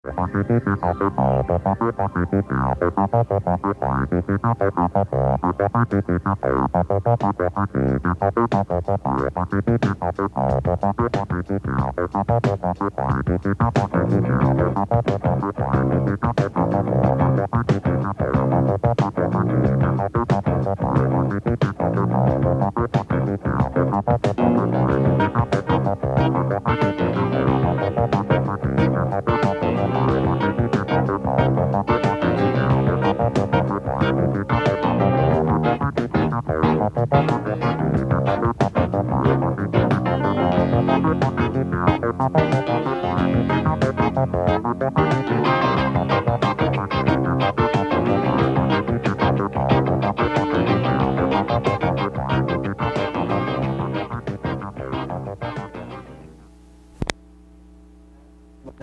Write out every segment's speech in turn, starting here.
Mesdames,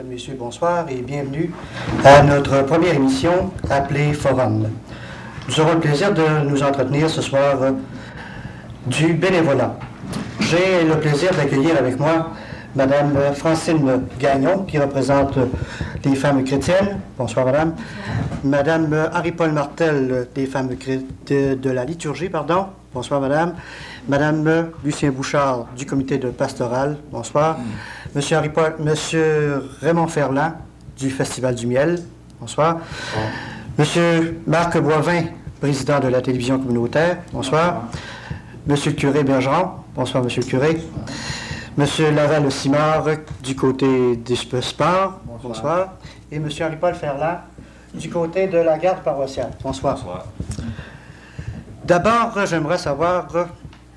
Messieurs, bonsoir et bienvenue à notre première émission appelée Forum. Nous aurons le plaisir de nous entretenir ce soir du bénévolat. J'ai le plaisir d'accueillir avec moi Madame Francine Gagnon, qui représente les femmes chrétiennes. Bonsoir, Madame. Madame Harry-Paul Martel, des femmes de la liturgie, pardon. Bonsoir, Madame. Madame Lucien Bouchard, du comité de pastoral. Bonsoir. Monsieur Raymond Ferland, du Festival du Miel. Bonsoir. Monsieur Marc Boivin, président de la télévision communautaire. Bonsoir. Monsieur le curé Bergeron. Bonsoir, monsieur le curé. Monsieur Laval-Simard, du côté du sport. Bonsoir. Et monsieur Henri-Paul Ferland, du côté de la garde paroissiale. Bonsoir. Bonsoir. D'abord, j'aimerais savoir,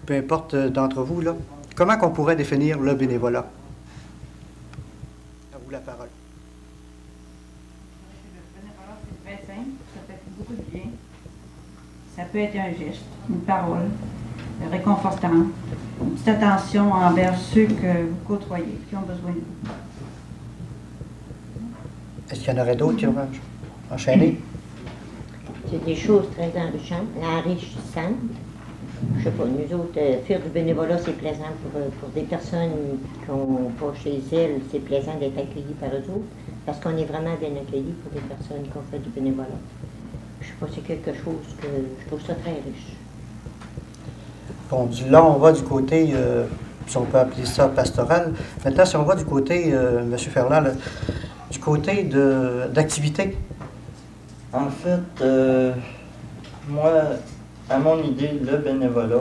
peu importe d'entre vous, là, comment qu'on pourrait définir le bénévolat? À vous la parole. Le bénévolat, c'est très simple, ça fait beaucoup de bien. Ça peut être un geste, une parole réconfortante, une petite attention envers ceux que vous côtoyez, qui ont besoin de vous. Est-ce qu'il y en aurait d'autres qui vont enchaîner? C'est des choses très enrichissantes. Je sais pas, nous autres, faire du bénévolat, c'est plaisant pour des personnes qui n'ont pas chez elles, c'est plaisant d'être accueillis par eux autres, parce qu'on est vraiment bien accueillis pour des personnes qui ont fait du bénévolat. Je sais pas, c'est quelque chose que je trouve ça très riche. Bon, là, on va du côté, si on peut appeler ça pastoral. Maintenant, si on va du côté, M. Ferland, là, du côté d'activité. En fait, moi, à mon idée, le bénévolat,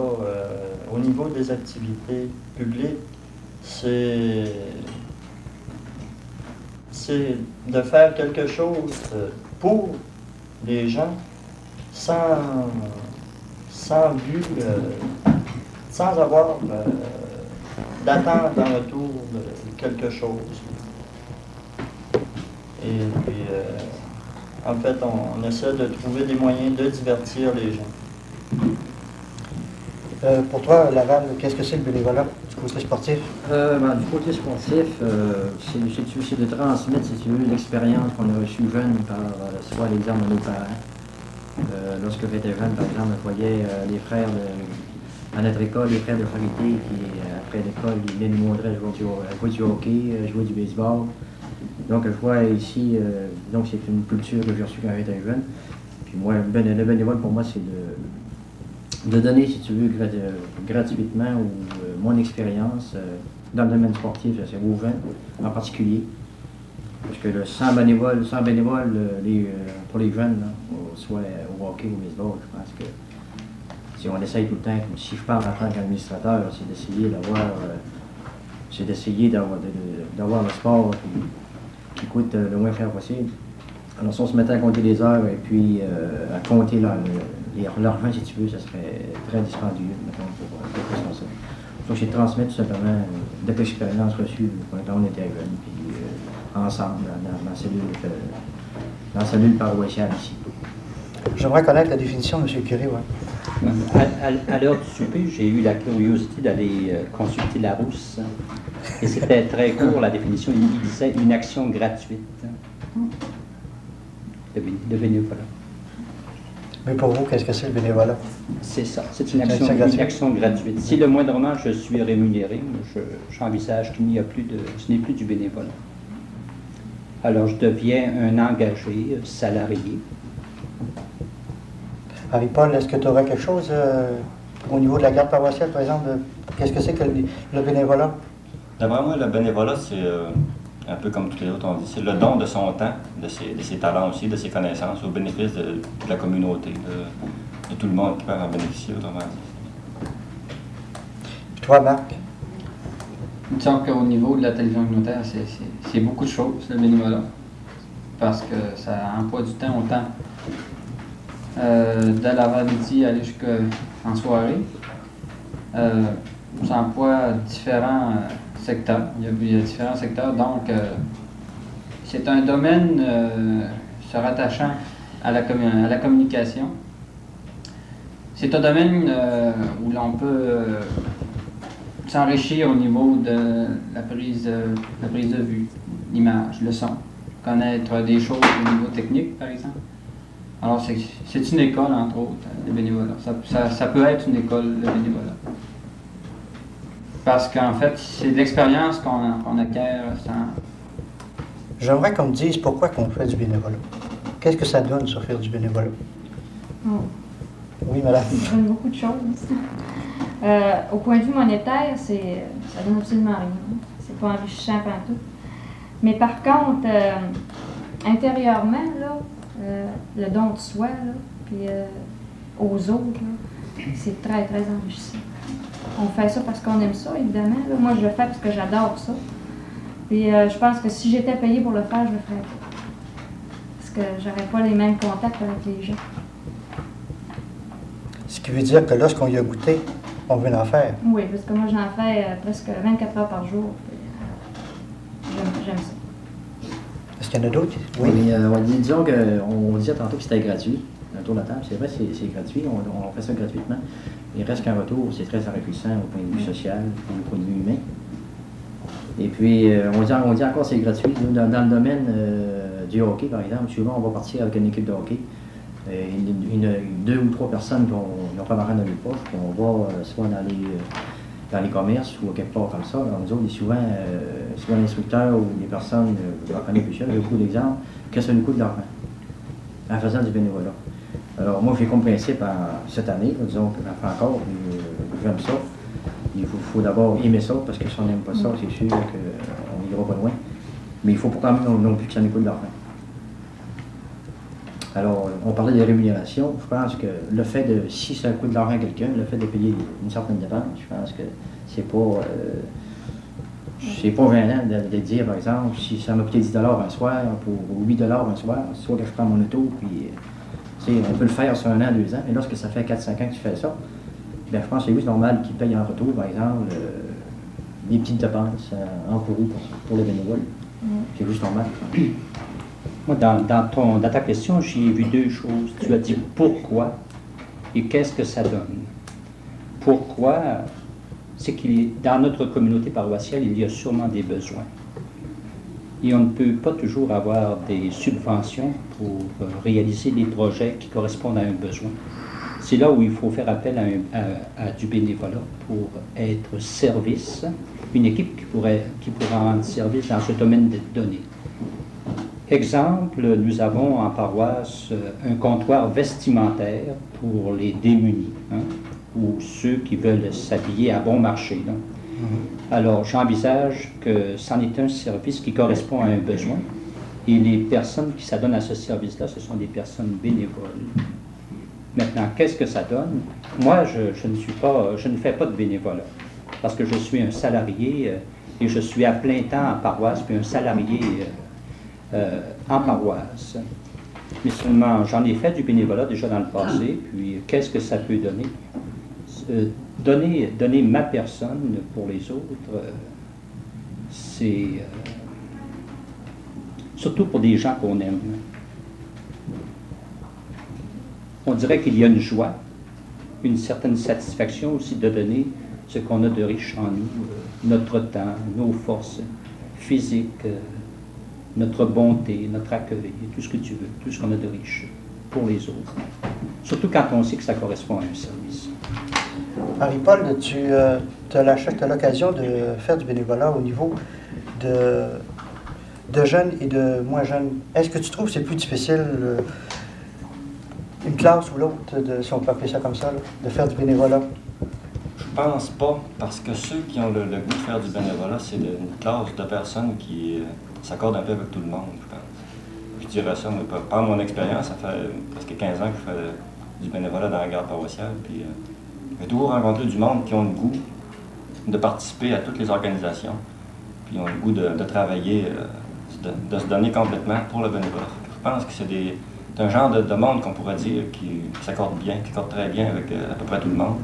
au niveau des activités publiques, c'est de faire quelque chose pour les gens sans but, sans avoir d'attente en retour de quelque chose. Et puis, en fait, on essaie de trouver des moyens de divertir les gens. Pour toi, Laval, qu'est-ce que c'est le bénévolat du côté sportif? Du côté sportif, c'est de transmettre, si tu veux, l'expérience qu'on a reçue jeune par soit l'exemple de nos parents. Lorsque j'étais jeune, par exemple, je voyais les frères à notre école, les frères de charité qui, après l'école, ils venaient nous montrer jouer du hockey, jouer du baseball. Donc, je vois ici, donc c'est une culture que j'ai reçue quand j'étais jeune. Puis moi, le bénévole, pour moi, c'est de donner, si tu veux, gratuitement ou mon expérience dans le domaine sportif, c'est aux jeunes en particulier. Parce que sans bénévole pour les jeunes, là, soit au hockey ou au baseball, je pense que si on essaye tout le temps, si je parle en tant qu'administrateur, c'est d'essayer d'avoir le sport qui coûte le moins cher possible. Alors si on se mettait à compter les heures et puis à compter l'argent, si tu veux, ça serait très dispendieux, mettons, pour quelque chose comme ça. Donc c'est de transmettre tout simplement de l'expérience reçue quand on était jeunes, puis ensemble dans la cellule paroissiale ici. J'aimerais connaître la définition, M. le curé. Ouais. À l'heure du souper, j'ai eu la curiosité d'aller consulter Larousse. Et c'était très court, la définition. Il disait une action gratuite de bénévolat. Mais pour vous, qu'est-ce que c'est le bénévolat? C'est ça, c'est une action gratuite. Si le moindrement je suis rémunéré, j'envisage qu'il n'y a plus ce n'est plus du bénévolat. Alors, je deviens un engagé salarié. Marie-Paul, est-ce que tu aurais quelque chose au niveau de la garde paroissiale, par exemple? Qu'est-ce que c'est que le bénévolat? D'après moi, le bénévolat, c'est un peu comme tous les autres ont dit, c'est le don de son temps, de ses talents aussi, de ses connaissances, au bénéfice de la communauté, de tout le monde qui peut en bénéficier, autrement dit. Puis toi, Marc? Disons qu'au niveau de la télévision communautaire, c'est beaucoup de choses, le bénévolat. Parce que ça emploie du temps autant de l'avant-midi aller jusqu'en soirée. Ça emploie différents secteurs. Il y a différents secteurs, donc c'est un domaine se rattachant à la communication. C'est un domaine où l'on peut s'enrichir au niveau de la prise de vue, l'image, le son, connaître des choses au niveau technique, par exemple. Alors, c'est une école, entre autres, le bénévolat. Ça peut être une école, le bénévolat. Parce qu'en fait, c'est de l'expérience qu'on acquiert sans... J'aimerais qu'on me dise pourquoi on fait du bénévolat. Qu'est-ce que ça donne sur faire du bénévolat? Oh. Oui, madame. Ça donne beaucoup de choses. Au point de vue monétaire, ça donne absolument rien. C'est pas enrichissant partout. Mais par contre, intérieurement, là, le don de soi, là, puis aux autres, là, c'est très, très enrichissant. On fait ça parce qu'on aime ça, évidemment. Là. Moi, je le fais parce que j'adore ça. Puis je pense que si j'étais payée pour le faire, je le ferais pas. Parce que j'aurais pas les mêmes contacts avec les gens. Ce qui veut dire que lorsqu'on y a goûté, on veut en faire. Oui, parce que moi, j'en fais presque 24 heures par jour. Puis, j'aime ça. Est-ce qu'il y en a d'autres? Oui, mais disons qu'on disait tantôt que c'était gratuit, autour de la table. C'est vrai, c'est gratuit, on fait ça gratuitement. Il reste qu'un retour, c'est très enrichissant au point de vue social, au point de vue humain. Et puis, on dit encore que c'est gratuit. Nous, dans le domaine du hockey, par exemple, souvent, on va partir avec une équipe de hockey. Deux ou trois personnes qui n'ont pas d'argent dans les poches, puis on va soit dans les commerces ou quelque part comme ça. Alors, nous autres, souvent l'instructeur ou les personnes, je ne connais plus ça, j'ai beaucoup d'exemples, que ça nous coûte de l'argent en faisant du bénévolat. Alors, moi, j'ai comme principe cette année, disons que j'en fais encore, puis j'aime ça. Il faut d'abord aimer ça, parce que si on n'aime pas ça, c'est sûr qu'on n'ira pas loin. Mais il ne faut pas quand même non plus que ça nous coûte de l'argent. Alors, on parlait de rémunération. Je pense que le fait de, si ça coûte de l'argent à quelqu'un, le fait de payer une certaine dépense, je pense que c'est pas gênant de dire, par exemple, si ça m'a coûté 10 $ un soir, pour 8 $ un soir, soit que je prends mon auto, puis on peut le faire sur 1 an, 2 ans, mais lorsque ça fait 4-5 ans que tu fais ça, bien, je pense que c'est juste normal qu'ils payent en retour, par exemple, des petites dépenses encourrues pour les bénévoles. C'est juste normal. Moi, dans ta question, j'ai vu deux choses. Tu as dit pourquoi et qu'est-ce que ça donne. Pourquoi, c'est dans notre communauté paroissiale, il y a sûrement des besoins. Et on ne peut pas toujours avoir des subventions pour réaliser des projets qui correspondent à un besoin. C'est là où il faut faire appel à du bénévolat pour être service, une équipe qui pourrait rendre service dans ce domaine de données. Exemple, nous avons en paroisse un comptoir vestimentaire pour les démunis, ou ceux qui veulent s'habiller à bon marché. Là. Alors, j'envisage que c'en est un service qui correspond à un besoin, et les personnes qui s'adonnent à ce service-là, ce sont des personnes bénévoles. Maintenant, qu'est-ce que ça donne? Moi, je ne fais pas de bénévolat, parce que je suis un salarié, et je suis à plein temps en paroisse, puis un salarié en paroisse. Mais seulement, j'en ai fait du bénévolat déjà dans le passé, puis qu'est-ce que ça peut donner? Donner ma personne pour les autres, c'est surtout pour des gens qu'on aime. On dirait qu'il y a une joie, une certaine satisfaction aussi de donner ce qu'on a de riche en nous, notre temps, nos forces physiques, notre bonté, notre accueil, tout ce que tu veux, tout ce qu'on a de riche pour les autres. Surtout quand on sait que ça correspond à un service. Marie-Paul, tu as l'occasion de faire du bénévolat au niveau de jeunes et de moins jeunes, est-ce que tu trouves que c'est plus difficile, une classe ou l'autre, si on peut appeler ça comme ça, là, de faire du bénévolat? Je pense pas, parce que ceux qui ont le goût de faire du bénévolat, c'est une classe de personnes qui s'accordent un peu avec tout le monde, je pense. Je dirais ça, mais par mon expérience, ça fait presque 15 ans que je fais du bénévolat dans la garde paroissiale, puis j'ai toujours rencontré du monde qui ont le goût de participer à toutes les organisations, puis ont le goût de travailler, de se donner complètement pour le bénévolat. Je pense que c'est un genre de monde qu'on pourrait dire qui s'accorde bien, qui s'accorde très bien avec à peu près tout le monde.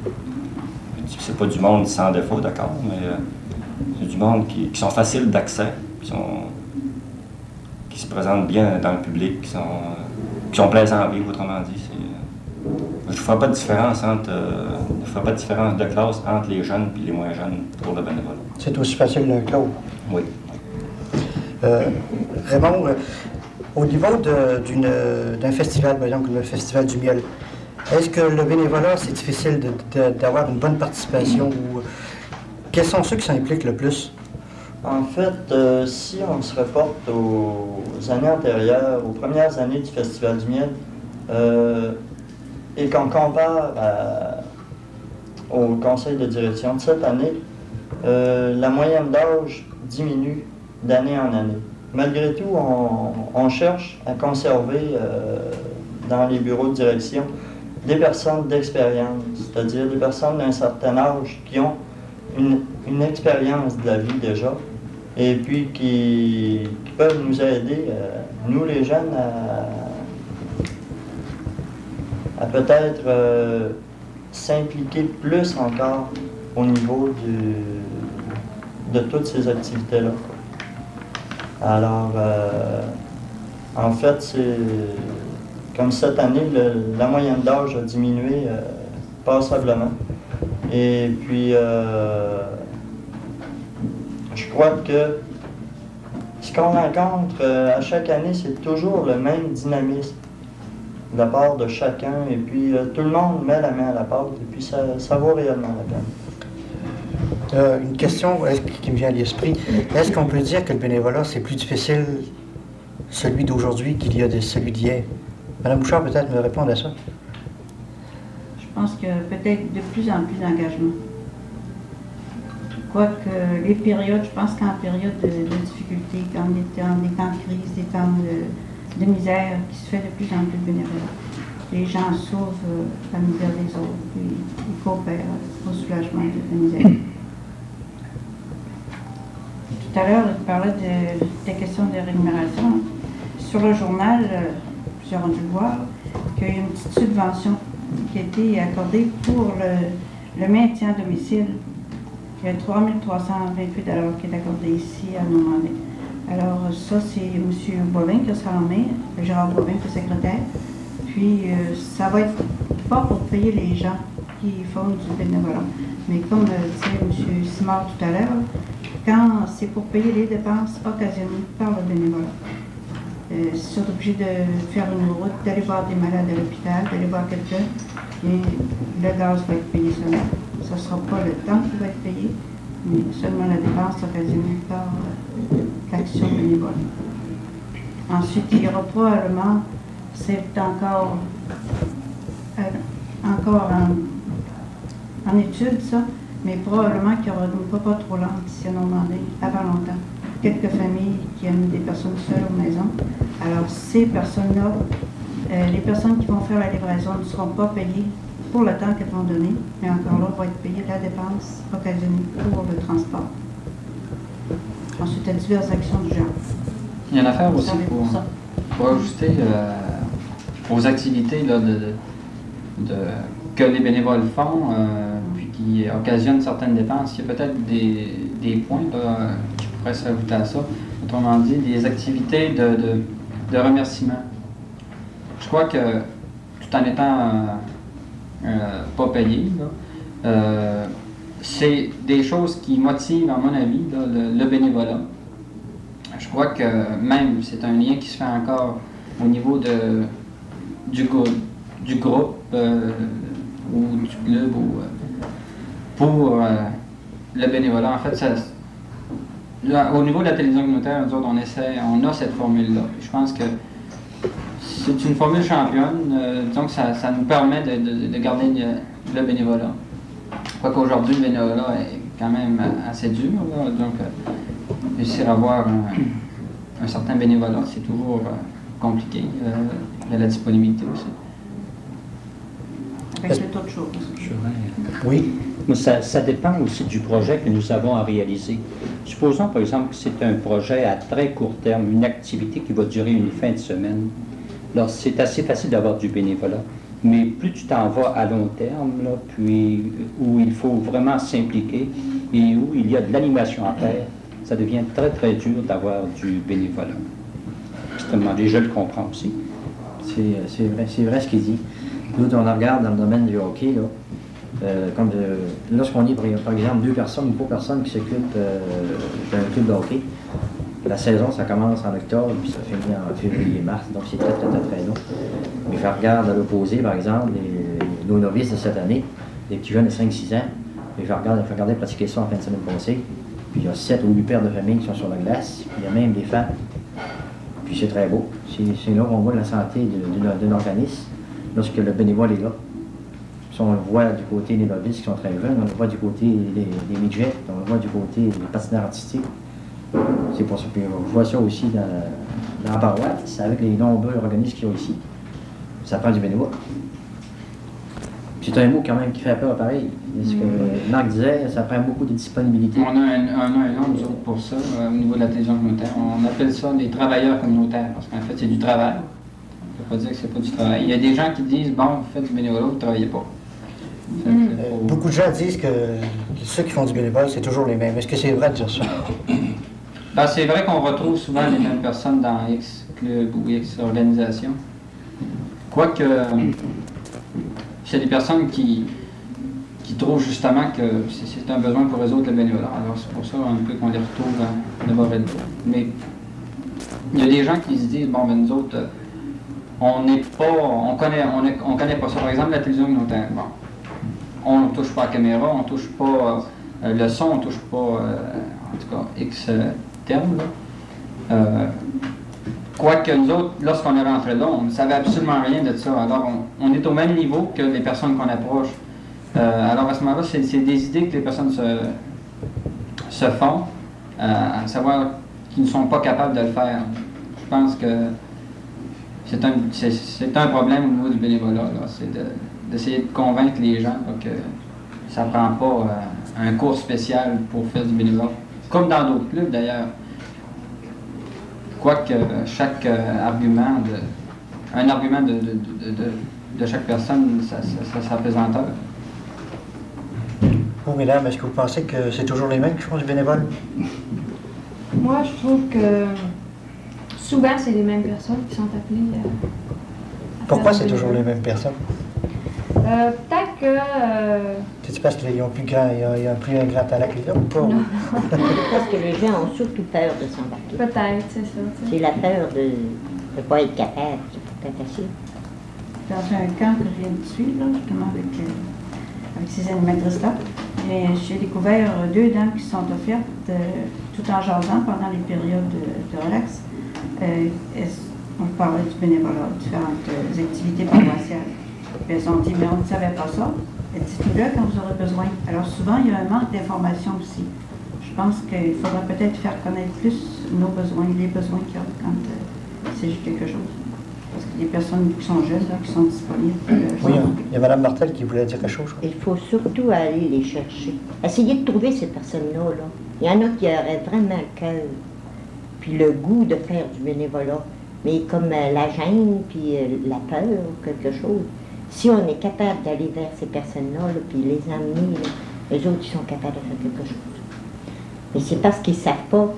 Je dis que c'est pas du monde sans défaut, d'accord, mais c'est du monde qui sont faciles d'accès, qui se présentent bien dans le public, qui sont plaisants à vivre, autrement dit. Je ne ferai pas de différence de classe entre les jeunes et les moins jeunes pour le bénévolat. C'est aussi facile l'un que l'autre. Oui. Raymond, au niveau d'un festival, par exemple, comme le Festival du Miel, est-ce que le bénévolat, c'est difficile d'avoir une bonne participation ou quels sont ceux qui s'impliquent le plus? En fait, si on se reporte aux années antérieures, aux premières années du Festival du Miel, et qu'on compare au conseil de direction de cette année, la moyenne d'âge diminue d'année en année. Malgré tout, on cherche à conserver dans les bureaux de direction des personnes d'expérience, c'est-à-dire des personnes d'un certain âge qui ont une expérience de la vie déjà, et puis qui peuvent nous aider, nous les jeunes, à peut-être s'impliquer plus encore au niveau de toutes ces activités-là. Alors, en fait, c'est comme cette année, la moyenne d'âge a diminué passablement. Et puis, je crois que ce qu'on rencontre à chaque année, c'est toujours le même dynamisme de la part de chacun. Et puis, tout le monde met la main à la pâte et puis ça vaut réellement la peine. Une question qui me vient à l'esprit. Est-ce qu'on peut dire que le bénévolat, c'est plus difficile, celui d'aujourd'hui, qu'il y a celui d'hier? Madame Bouchard, peut-être me répondre à ça. Je pense que peut-être de plus en plus d'engagement. Quoique les périodes, je pense qu'en période de difficulté, quand des temps de crise, des temps de misère, qui se fait de plus en plus de bénévolat. Les gens sauvent la misère des autres, puis ils coopèrent au soulagement de la misère. Tout à l'heure, tu parlais des questions de rémunération. Sur le journal, plusieurs ont dû le voir, qu'il y a eu une petite subvention qui a été accordée pour le maintien à domicile. Il y a 3 328 $ qui est accordé ici à Normandie. Alors ça, c'est M. Boivin qui a ça en main, Gérard Boivin qui est secrétaire. Puis ça va être pas pour payer les gens qui font du bénévolat. Mais comme disait M. Simard tout à l'heure, quand c'est pour payer les dépenses occasionnées par le bénévolat. Si vous êtes obligé de faire une route, d'aller voir des malades à l'hôpital, d'aller voir quelqu'un, et le gaz va être payé seulement. Ce ne sera pas le temps qui va être payé, mais seulement la dépense occasionnée par l'action bénévole. Ensuite, il y aura probablement, c'est encore en étude ça, mais probablement qu'il y aura une pas trop lente ici à Normandie, avant longtemps. Quelques familles qui ont des personnes seules aux maisons. Alors, ces personnes-là, les personnes qui vont faire la livraison ne seront pas payées pour le temps qu'elles vont donner, mais encore là, vont être payées la dépense occasionnée pour le transport. Ensuite, il y a diverses actions du genre. Il y a une affaire aussi pour ajuster aux activités là, que les bénévoles font, puis qui occasionnent certaines dépenses. Il y a peut-être des points là, qui pourraient s'ajouter à ça. Autrement dit, des activités de remerciement. Je crois que tout en étant pas payé, c'est des choses qui motivent, à mon avis, là, le bénévolat. Je crois que même c'est un lien qui se fait encore au niveau du groupe ou du club pour le bénévolat. En fait, là, au niveau de la télévision communautaire, nous autres, on a cette formule-là. Je pense que c'est une formule championne. Disons que ça nous permet de garder le bénévolat. Quoi qu'aujourd'hui, le bénévolat est quand même assez dur. Là, donc, réussir à avoir un certain bénévolat, c'est toujours compliqué. Il y a la disponibilité aussi. Avec le taux de chômage. Oui. Mais ça dépend aussi du projet que nous avons à réaliser. Supposons par exemple que c'est un projet à très court terme, une activité qui va durer une fin de semaine. Alors c'est assez facile d'avoir du bénévolat. Mais plus tu t'en vas à long terme, là, puis où il faut vraiment s'impliquer et où il y a de l'animation à faire, ça devient très très dur d'avoir du bénévolat. Extrêmement, et je le comprends aussi. C'est vrai ce qu'il dit. Nous, on regarde dans le domaine du hockey, là, lorsqu'on est, par exemple, 2 personnes ou 3 personnes qui s'occupent d'un club de hockey, la saison, ça commence en octobre, puis ça finit en février-mars, donc c'est très, très, très, très long. Mais je regarde à l'opposé, par exemple, nos novices de cette année, les petits jeunes de 5-6 ans, et je regardais pratiquer ça en fin de semaine passée, puis il y a 7 ou 8 pères de famille qui sont sur la glace, puis il y a même des femmes, puis c'est très beau. C'est là qu'on voit la santé d'un organisme, lorsque le bénévole est là. Si on le voit du côté des novices qui sont très jeunes, on le voit du côté des midgets, on le voit du côté des patineurs artistiques. C'est pour ça que je vois ça aussi dans la paroisse, avec les nombreux organismes qu'il y a ici. Ça prend du bénévolat. C'est un mot quand même qui fait peur pareil. Ce que Marc disait, ça prend beaucoup de disponibilité. On a un nom, nous autres, pour ça, au niveau de la télévision communautaire. On appelle ça des travailleurs communautaires, parce qu'en fait, c'est du travail. On ne peut pas dire que c'est pas du travail. Il y a des gens qui disent, bon, vous faites du bénévolat, vous ne travaillez pas. Beaucoup de gens disent que ceux qui font du bénévolat, c'est toujours les mêmes. Est-ce que c'est vrai de dire ça? Ben, c'est vrai qu'on retrouve souvent les mêmes personnes dans X club ou X organisation. Quoique, c'est des personnes qui trouvent justement que c'est un besoin pour résoudre le bénévolat. Alors c'est pour ça un peu qu'on les retrouve dans le mauvais dos. Mais il y a des gens qui se disent, bon, ben nous autres, on connaît pas ça. Par exemple, la télévision communautaire. Bon, on ne touche pas à la caméra, on ne touche pas le son, on ne touche pas, en tout cas, X termes. Quoique nous autres, lorsqu'on est rentré là, on ne savait absolument rien de ça. Alors, on est au même niveau que les personnes qu'on approche. Alors, à ce moment-là, c'est des idées que les personnes se font, à savoir qu'ils ne sont pas capables de le faire. Je pense que c'est un problème au niveau du bénévolat. C'est d'essayer de convaincre les gens là, que ça ne prend pas un cours spécial pour faire du bénévolat. Comme dans d'autres clubs, d'ailleurs. Quoique chaque argument, un argument de chaque personne, ça pesanteur. Vous, mesdames, est-ce que vous pensez que c'est toujours les mêmes qui font du bénévole? Moi, je trouve que souvent, c'est les mêmes personnes qui sont appelées à Pourquoi faire c'est du toujours les bénévolat. mêmes personnes? Peut-être que... C'est parce qu'ils ont plus grand, il y a plus un grand talent que les autres ou pas? non. Parce que les gens ont surtout peur de s'embarquer. Peut-être, c'est ça. tu sais. C'est la peur de ne pas être capable, c'est pas facile. Dans un camp que je viens de suivre, là, justement avec ces animatrices-là, et j'ai découvert 2 dames qui sont offertes tout en jasant pendant les périodes de relax. On parlait du bénévolat, différentes activités paroissiales. Puis elles ont dit, mais on ne savait pas ça. Dites-nous-le quand vous aurez besoin. Alors souvent, il y a un manque d'information aussi. Je pense qu'il faudra peut-être faire connaître plus nos besoins, les besoins qu'il y a quand il s'agit de quelque chose. Parce qu'il y a des personnes qui sont jeunes, là, qui sont disponibles. Oui, il y a Mme Martel qui voulait dire quelque chose. Je crois. Il faut surtout aller les chercher. Essayez de trouver ces personnes-là. Là. Il y en a qui auraient vraiment le cœur, puis le goût de faire du bénévolat. Mais comme la gêne, puis la peur ou quelque chose, si on est capable d'aller vers ces personnes-là, là, puis les emmener, là, les autres, ils sont capables de faire quelque chose. Mais c'est parce qu'ils ne savent pas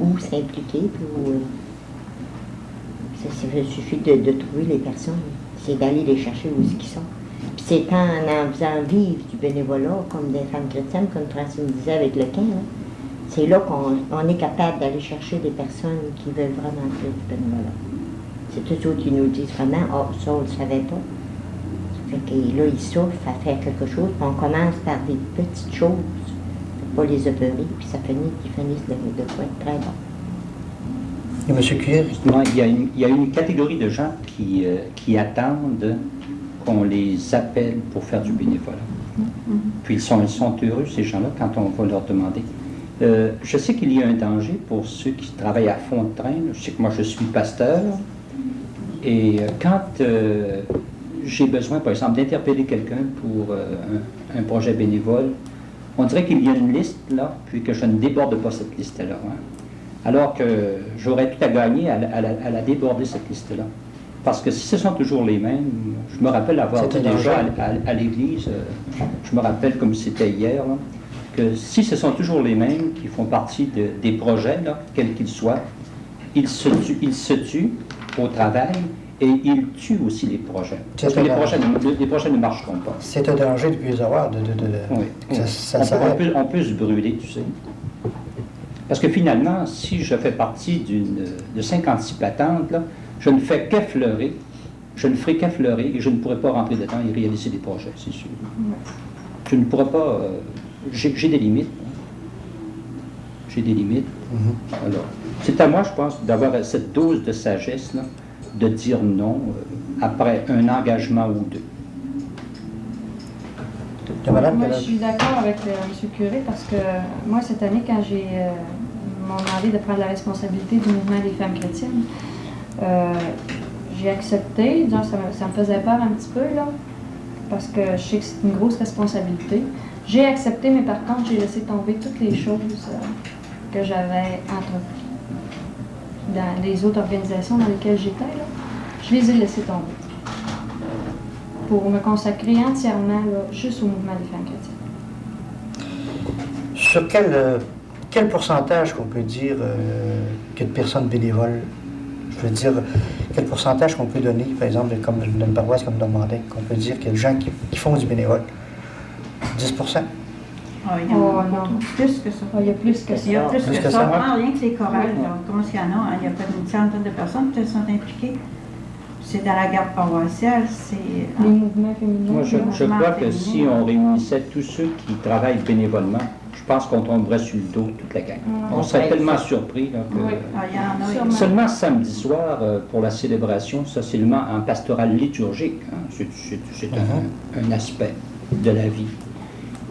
où s'impliquer, puis où... il suffit de trouver les personnes, c'est d'aller les chercher où ils sont. Puis c'est en faisant vivre du bénévolat, comme des femmes chrétiennes, comme Francine disait avec le camp, hein, c'est là qu'on est capable d'aller chercher des personnes qui veulent vraiment faire du bénévolat. C'est eux autres qui nous disent vraiment, ah, ça, on ne le savait pas. Fait que là, ils souffrent à faire quelque chose, puis on commence par des petites choses. pas les opérer, puis ça finit qu'ils finissent de quoi être très bon. Et M. Cuir, Justement, il y a une catégorie de gens qui attendent qu'on les appelle pour faire du bénévolat. Puis ils sont heureux, ces gens-là, quand on va leur demander. Je sais qu'il y a un danger pour ceux qui travaillent à fond de train. Je sais que moi, je suis pasteur. Et quand j'ai besoin, par exemple, d'interpeller quelqu'un pour un projet bénévole, on dirait qu'il y a une liste, là, puis que je ne déborde pas cette liste-là. Hein. Alors que j'aurais tout à gagner à la déborder, cette liste-là. Parce que si ce sont toujours les mêmes, je me rappelle avoir dit déjà à l'église, je me rappelle comme c'était hier, là, que si ce sont toujours les mêmes qui font partie des projets, là, quels qu'ils soient, ils se tuent au travail et ils tuent aussi les projets. Parce que les projets ne marcheront pas. c'est un danger de plus avoir. Oui. Ça On peut se brûler, tu sais. Parce que finalement, si je fais partie de 56 patentes, là, je ne fais qu'effleurer, je ne ferai qu'effleurer et je ne pourrai pas rentrer dedans et réaliser des projets, c'est sûr. Je ne pourrai pas... j'ai des limites. J'ai des limites. Alors, c'est à moi, je pense, d'avoir cette dose de sagesse, là, de dire non après un engagement ou deux. Madame, Moi, je suis d'accord avec M. Curé parce que moi, cette année, quand j'ai m'ont demandé de prendre la responsabilité du mouvement des femmes chrétiennes, j'ai accepté, disons, ça me faisait peur un petit peu, là, parce que je sais que c'est une grosse responsabilité. J'ai accepté, mais par contre, j'ai laissé tomber toutes les choses que j'avais entreprises dans les autres organisations dans lesquelles j'étais, là. Je les ai laissées tomber pour me consacrer entièrement là, juste au mouvement des femmes chrétiennes. sur quel pourcentage qu'on peut dire que de personnes bénévoles, je veux dire, quel pourcentage qu'on peut donner, par exemple, comme dans une paroisse comme Normandin, qu'on peut dire qu'il y a des gens qui font du bénévole? 10 Il y en a non. plus que ça. Il y a plus que ça. Il y a plus Plus que que ça. ça. Prends rien que les chorales. Comment est-ce qu'il y en a? Il y a peut-être une centaine de personnes qui sont impliquées. C'est dans la garde paroissiale, c'est... Les mouvements féminins. Moi, je crois que si on réunissait tous ceux qui travaillent bénévolement, je pense qu'on tomberait sur le dos toute la gang. On serait tellement surpris là, que... Oui. Il y en a. Sûrement. Seulement samedi soir, pour la célébration, ça c'est seulement en pastoral liturgique. Hein. C'est un aspect de la vie.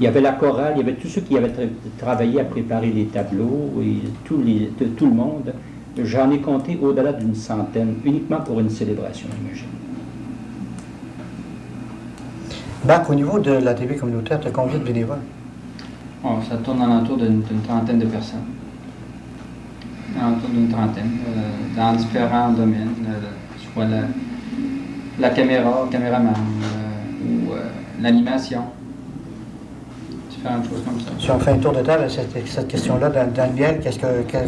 Il y avait la chorale, il y avait tous ceux qui avaient travaillé à préparer les tableaux et tout le monde. J'en ai compté au-delà d'une centaine, uniquement pour une célébration, j'imagine. Marc, au niveau de la TV communautaire, tu as combien de bénévoles? Bon, ça tourne alentour d'une trentaine de personnes. Alentour d'une trentaine, dans différents domaines, soit la caméraman, ou l'animation. Différentes choses comme ça. Si on fait un tour de table à cette question-là, dans le miel,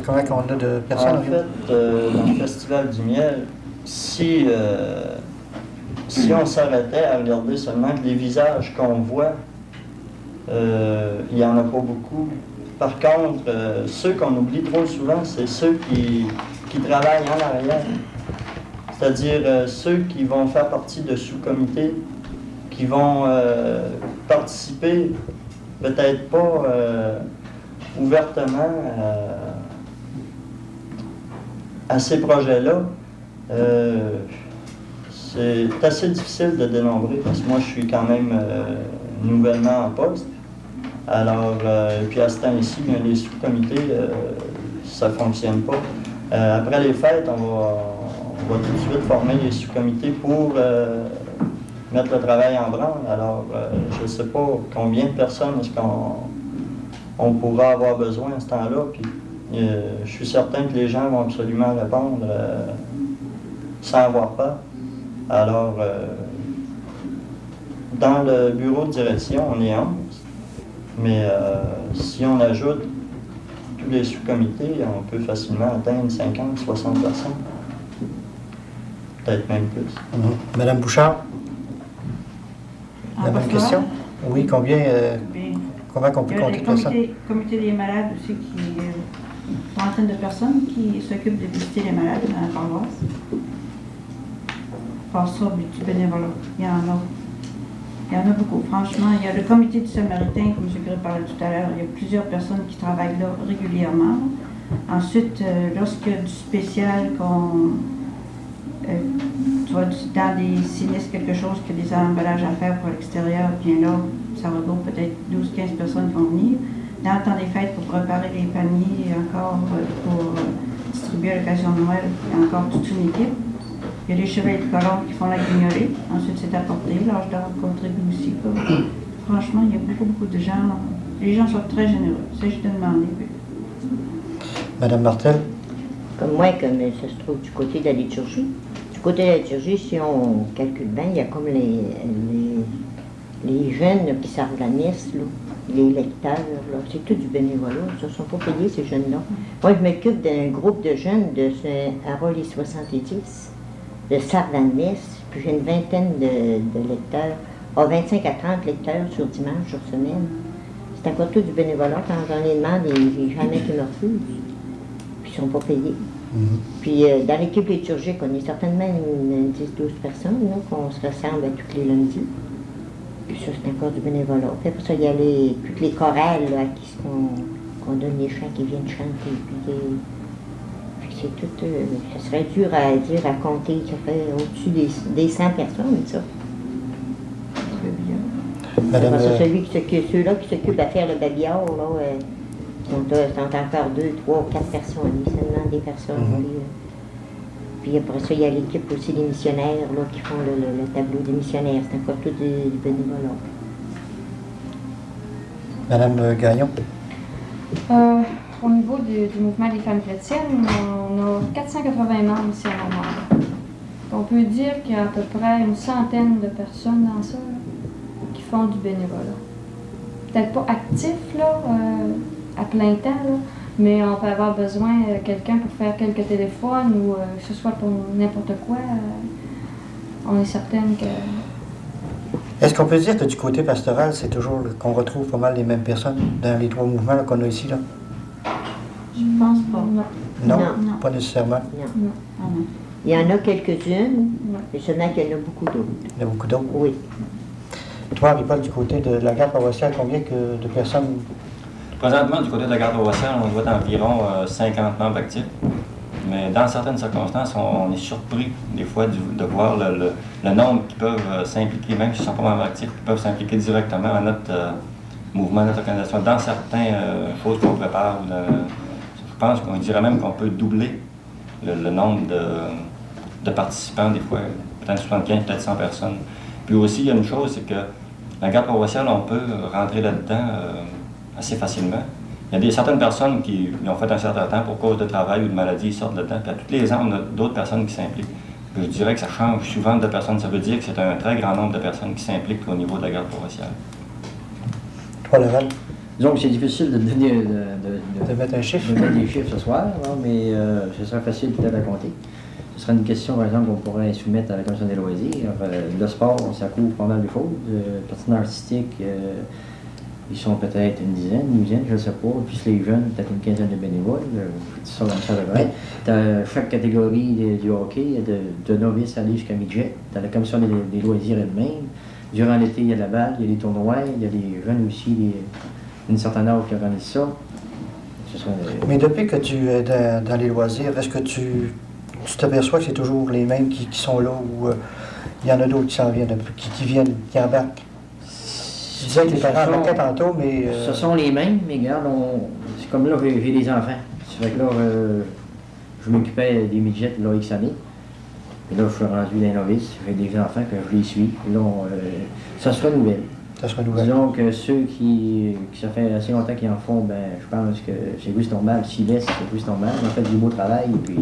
comment on a de personnes? En fait, dans le Festival du miel, si on s'arrêtait à regarder seulement les visages qu'on voit, il n'y en a pas beaucoup. Par contre, ceux qu'on oublie trop souvent, c'est ceux qui travaillent en arrière. C'est-à-dire ceux qui vont faire partie de sous-comités, qui vont participer, peut-être pas ouvertement à ces projets-là. C'est assez difficile de dénombrer parce que moi je suis quand même nouvellement en poste. Alors, puis à ce temps-ci, les sous-comités, ça ne fonctionne pas. Après les fêtes, on va tout de suite former les sous-comités pour mettre le travail en branle. Alors, je ne sais pas combien de personnes est-ce qu'on pourra avoir besoin à ce temps-là. Puis, je suis certain que les gens vont absolument répondre sans avoir peur. Alors, dans le bureau de direction, on est 11. Mais si on ajoute tous les sous-comités, on peut facilement atteindre 50, 60 personnes. Peut-être même plus. Madame Bouchard? La même question? Oui, combien qu'on peut compter de personnes? Il y a le comité des malades aussi, une trentaine de personnes qui s'occupent de visiter les malades dans la paroisse. Pas ça, du bénévolat. Il y en a. Il y en a beaucoup, franchement. Il y a le comité du Samaritain, comme M. Gray parlait tout à l'heure. Il y a plusieurs personnes qui travaillent là régulièrement. Ensuite, lorsqu'il y a du spécial, tu vois, dans des sinistres, quelque chose, que des emballages à faire pour l'extérieur, bien là, ça regroupe peut-être 12-15 personnes qui vont venir. Dans le temps des fêtes, pour préparer les paniers, et encore pour distribuer à l'occasion de Noël, il y a encore toute une équipe. Il y a les chevaliers de colombe qui font la guignolée. Ensuite, c'est apporté. L'âge d'or contribue aussi. Franchement, il y a beaucoup de gens. Les gens sont très généreux. C'est juste de demander. Madame Martel? Comme moi, comme ça se trouve du côté de la liturgie. Du côté de la liturgie, si on calcule bien, il y a comme les jeunes là, qui servent la messe, là, les lecteurs, là, c'est tout du bénévolat. Ils ne sont pas payés, ces jeunes-là. Moi, je m'occupe d'un groupe de jeunes de Harold les 70, de servent la messe, puis j'ai une vingtaine de lecteurs, 25 à 30 lecteurs sur dimanche, sur semaine. C'est encore tout du bénévolat. Quand j'en ai demandé, il n'y a jamais qui me refuse. Puis ils ne sont pas payés. Puis dans l'équipe liturgique, on est certainement une 10-12 personnes, là, qu'on se ressemble tous les lundis. Puis ça, c'est encore du bénévolat. Puis après ça, il y a toutes les chorales là, à qui qu'on donne les chants qui viennent chanter. Puis c'est tout. Ça serait dur à dire, à compter. Ça fait au-dessus des 100 personnes, ça. Madame, Après ça, ceux-là qui s'occupent à faire le babillard, là, sont encore 2, 3, 4 personnes, seulement des personnes. Puis après ça, il y a l'équipe aussi des missionnaires là, qui font le tableau des missionnaires. C'est encore tout du bénévolat. Madame Gagnon? Au niveau du mouvement des femmes chrétiennes, on a 480 membres ici à Montréal. On peut dire qu'il y a à peu près une centaine de personnes dans ça là, qui font du bénévolat. Peut-être pas actifs là, à plein temps, là, mais on peut avoir besoin de quelqu'un pour faire quelques téléphones ou que ce soit pour n'importe quoi. On est certaine que... Est-ce qu'on peut dire que du côté pastoral, c'est toujours qu'on retrouve pas mal les mêmes personnes dans les 3 mouvements là, qu'on a ici, là? Je pense pas. Non, Non. pas nécessairement. Non. Il y en a quelques-unes, mais seulement qu'il y en a beaucoup d'autres. Il y en a beaucoup d'autres. Oui. Toi, Ripaul, du côté de la garde paroissiale, combien de personnes? Présentement, du côté de la garde paroissiale, on doit être environ 50 membres actifs. Mais dans certaines circonstances, on est surpris des fois de voir le nombre qui peuvent s'impliquer, même s'ils ne sont pas membres actifs, qui peuvent s'impliquer directement à notre mouvement, notre organisation, dans certaines choses qu'on prépare. Je pense qu'on dirait même qu'on peut doubler le nombre de participants, des fois, peut-être 75, peut-être 100 personnes. Puis aussi, il y a une chose, c'est que la garde paroissiale, on peut rentrer là-dedans assez facilement. Il y a certaines personnes qui ont fait un certain temps pour cause de travail ou de maladie, ils sortent là-dedans. Puis à tous les ans, on a d'autres personnes qui s'impliquent. Puis je dirais que ça change souvent de personnes. Ça veut dire que c'est un très grand nombre de personnes qui s'impliquent au niveau de la garde paroissiale. Toi, Laval? Disons que c'est difficile de donner De mettre un chiffre? de mettre des chiffres ce soir, là, mais ce serait facile peut-être à compter. Ce serait une question, par exemple, qu'on pourrait soumettre à la Commission des loisirs. Le sport, ça couvre pas mal de choses. Le patinage artistique, ils sont peut-être une dizaine, je ne sais pas. Puis les jeunes, peut-être une quinzaine de bénévoles. Ça devrait être. T'as chaque catégorie du hockey, de novice aller jusqu'à midget. T'as la Commission des loisirs elle-même. Durant l'été, il y a de la balle, il y a des tournois, il y a des jeunes aussi, d'une certaine âge qui organisent ça. Mais depuis que tu es dans les loisirs, est-ce que tu t'aperçois que c'est toujours les mêmes qui sont là ou il y en a d'autres qui s'en viennent, qui viennent, qui embarquent? Tu disais que les parents embarquaient tantôt, mais... Ce sont les mêmes, mais regarde, c'est comme là, j'ai des enfants. C'est vrai que là, je m'occupais des midgets là, X années. Et là, je suis rendu dans les novices, j'ai des enfants que je les suis. Et là, ça se renouvelle. Ça se renouvelle. Disons que ceux qui ça fait assez longtemps qu'ils en font, ben, je pense que c'est juste normal. S'ils laissent, c'est juste normal. On fait du beau travail, et puis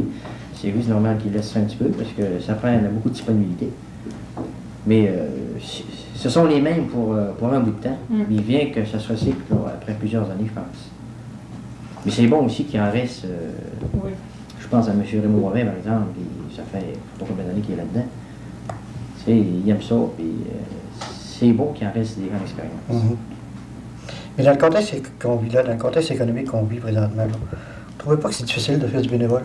c'est juste normal qu'ils laissent ça un petit peu, parce que ça prend beaucoup de disponibilité. Mais ce sont les mêmes pour un bout de temps. Mais bien que ça soit cycle après plusieurs années, je pense. Mais c'est bon aussi qu'il en reste. Oui. Je pense à M. Raymond Rovin, par exemple, puis ça fait pas combien d'années qu'il est là-dedans. Tu sais, il aime ça, puis c'est bon qu'il en reste des grandes expériences. Mais dans le contexte qu'on vit là, dans le contexte économique qu'on vit présentement, là, vous ne trouvez pas que c'est difficile de faire du bénévole?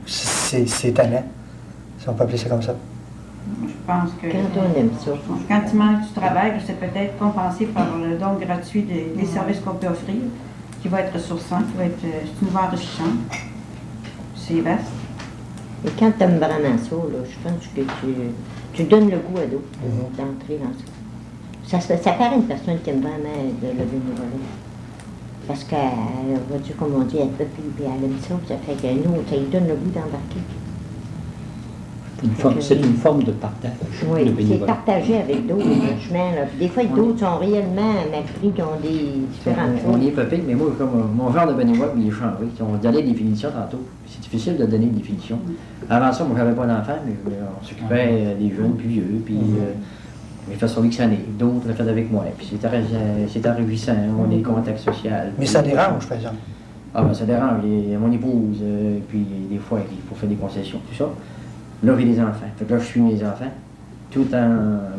C'est tannant, si on peut appeler ça comme ça. Je pense que Quand on aime ça. quand il manque du travail, c'est peut-être compensé par le don gratuit des services qu'on peut offrir, qui va être ressourçant, qui va être nouveau enrichissant. C'est vaste. Et quand tu aimes vraiment ça, là, je pense que tu donnes le goût à d'autres d'entrer dans ça. Ça paraît une personne qui aime vraiment le bénévolat. Parce qu'elle va dire, comme on dit, elle peut puis elle aime ça, ça fait que nous, ça lui donne le goût d'embarquer. C'est une forme de partage, Oui, le c'est bénévolat. partagé avec d'autres, franchement. Là. Puis des fois, d'autres sont réellement mépris, qui ont des différentes On choses. est peu mais moi, comme mon genre de bénévole, il est changé. On donnait des définitions tantôt. C'est difficile de donner une définition. Avant ça, moi, j'avais pas d'enfant, mais on s'occupait des jeunes plus vieux, puis j'ai fait sur X années. D'autres l'ont fait avec moi. Puis c'est enrichissant, on a des contacts sociaux. Mais ça dérange, par exemple. Ah ben ça dérange, mon épouse, puis des fois, il faut faire des concessions, tout ça. Là, j'ai des enfants. Fait que là, je suis mes enfants. Tout en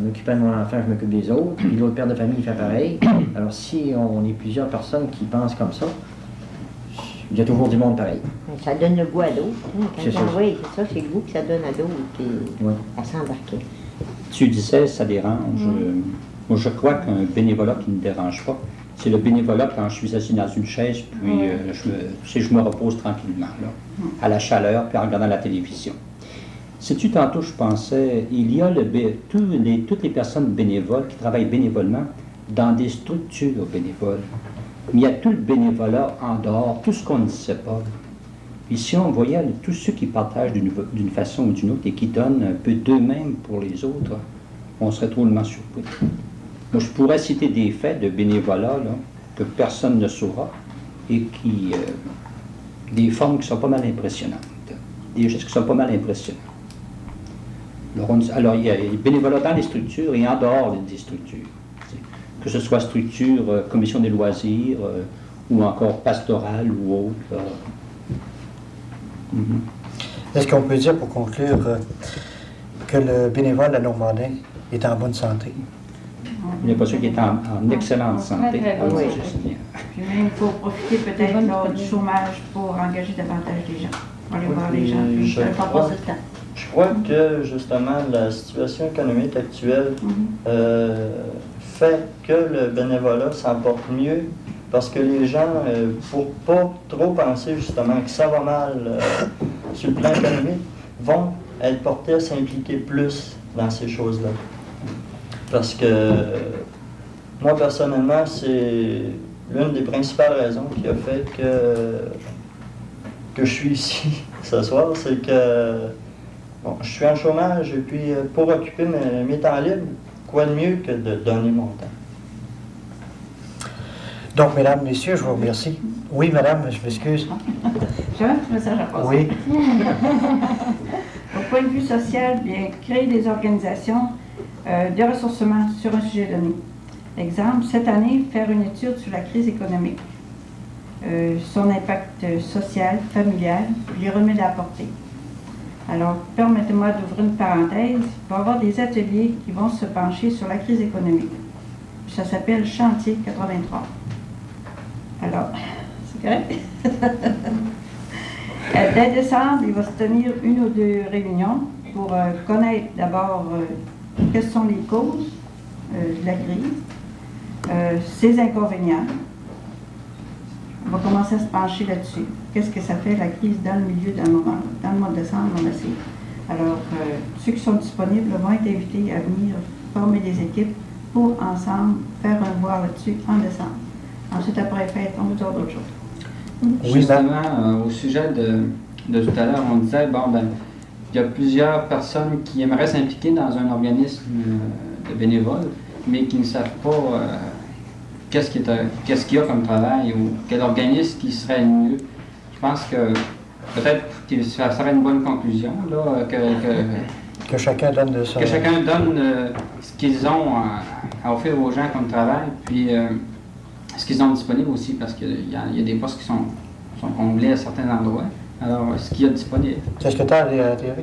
m'occupant de mon enfant, je m'occupe des autres. Puis l'autre père de famille, il fait pareil. Alors, si on est plusieurs personnes qui pensent comme ça, il y a toujours du monde pareil. Ça donne le goût à d'autres. Hein, C'est ça. Oui, c'est ça, c'est le goût que ça donne à d'autres puis à s'embarquer. Tu disais, ça dérange. Moi, je crois qu'un bénévolat qui ne dérange pas, c'est le bénévolat quand je suis assis dans une chaise, puis je me repose tranquillement, là, à la chaleur, puis en regardant la télévision. Sais-tu, tantôt, je pensais, il y a toutes les personnes bénévoles qui travaillent bénévolement dans des structures bénévoles. Mais il y a tout le bénévolat en dehors, tout ce qu'on ne sait pas. Puis si on voyait tous ceux qui partagent d'une façon ou d'une autre et qui donnent un peu d'eux-mêmes pour les autres, on serait drôlement surpris. Moi, je pourrais citer des faits de bénévolat là, que personne ne saura et qui... des formes qui sont pas mal impressionnantes. Des gestes qui sont pas mal impressionnants. Alors, il y a les bénévolats dans les structures et en dehors des structures. Que ce soit structure, commission des loisirs, ou encore pastorale ou autre. Est-ce qu'on peut dire, pour conclure, que le bénévole à Normandin est en bonne santé? Il n'y a pas ceux qui est en excellente santé. Très, très bon. Oui. Puis même, il faut profiter peut-être là, du chômage pour engager davantage des gens, pour aller voir les gens. Puis, Je ça ne pas crois. passer le temps. Je crois que justement la situation économique actuelle fait que le bénévolat s'en porte mieux parce que les gens, pour pas trop penser justement que ça va mal sur le plan économique, vont être portés à s'impliquer plus dans ces choses-là. Parce que moi personnellement, c'est l'une des principales raisons qui a fait que je suis ici ce soir, c'est que bon, je suis en chômage et puis pour occuper mes temps libres, quoi de mieux que de donner mon temps? Donc, mesdames, messieurs, je vous remercie. Oui, madame, je m'excuse. J'ai un petit message à passer. Oui. Au point de vue social, bien, créer des organisations de ressourcement sur un sujet donné. Exemple, cette année, faire une étude sur la crise économique, son impact social, familial, les remèdes à apporter. Alors, permettez-moi d'ouvrir une parenthèse. Il va y avoir des ateliers qui vont se pencher sur la crise économique. Ça s'appelle Chantier 83. Alors, c'est correct? Dès décembre, il va se tenir une ou deux réunions pour connaître d'abord quelles sont les causes de la crise, ses inconvénients. On va commencer à se pencher là-dessus. Qu'est-ce que ça fait la crise dans le milieu d'un moment? Dans le mois de décembre, on essaie. Alors, ceux qui sont disponibles vont être invités à venir former des équipes pour ensemble faire un voir là-dessus en décembre. Ensuite, après fête, on va dire d'autres choses. Oui, Justement, au sujet de tout à l'heure, on disait, bon, ben, il y a plusieurs personnes qui aimeraient s'impliquer dans un organisme de bénévoles, mais qui ne savent pas qu'est-ce qu'il y a comme travail ou quel organisme qui serait le mieux. Je pense que peut-être que ça serait une bonne conclusion, là, Que chacun donne de son... que chacun donne ce qu'ils ont à offrir aux gens comme travail, puis ce qu'ils ont disponible aussi, parce qu'il y a des postes qui sont comblés à certains endroits. Alors, ce qu'il y a disponible. Qu'est-ce que tu as à dire?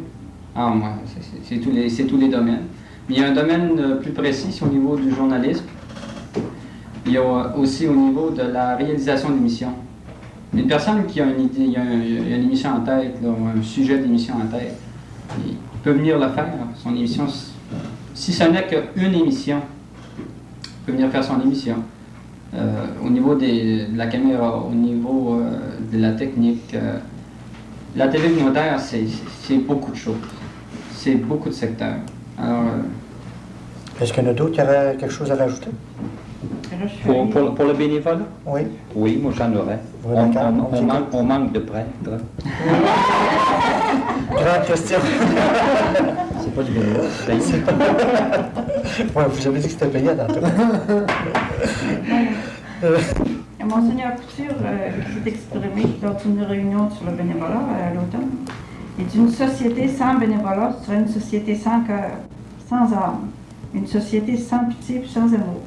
Ah, moi, c'est tous les domaines. Mais il y a un domaine plus précis, c'est au niveau du journalisme. Il y a aussi au niveau de la réalisation d'émissions. Une personne qui a une idée, il y a une émission en tête, là, un sujet d'émission en tête, peut venir le faire, son émission. Si ce n'est qu'une émission, il peut venir faire son émission. Au niveau de la caméra, au niveau de la technique, la télé communautaire, c'est beaucoup de choses. C'est beaucoup de secteurs. Alors, Est-ce qu'il y en a d'autres qui auraient quelque chose à rajouter? Là, je suis allée- Pour le bénévolat? Oui. Oui, moi j'en aurais. Vous êtes d'accord? On manque de prêtres. Grande question. C'est pas du bénévolat, c'est payé. Ouais, vous avez dit que c'était payant tantôt. Monseigneur Couture s'est exprimé lors d'une réunion sur le bénévolat à l'automne. Il dit une société sans bénévolat serait une société sans cœur, sans âme, une société sans pitié et sans amour.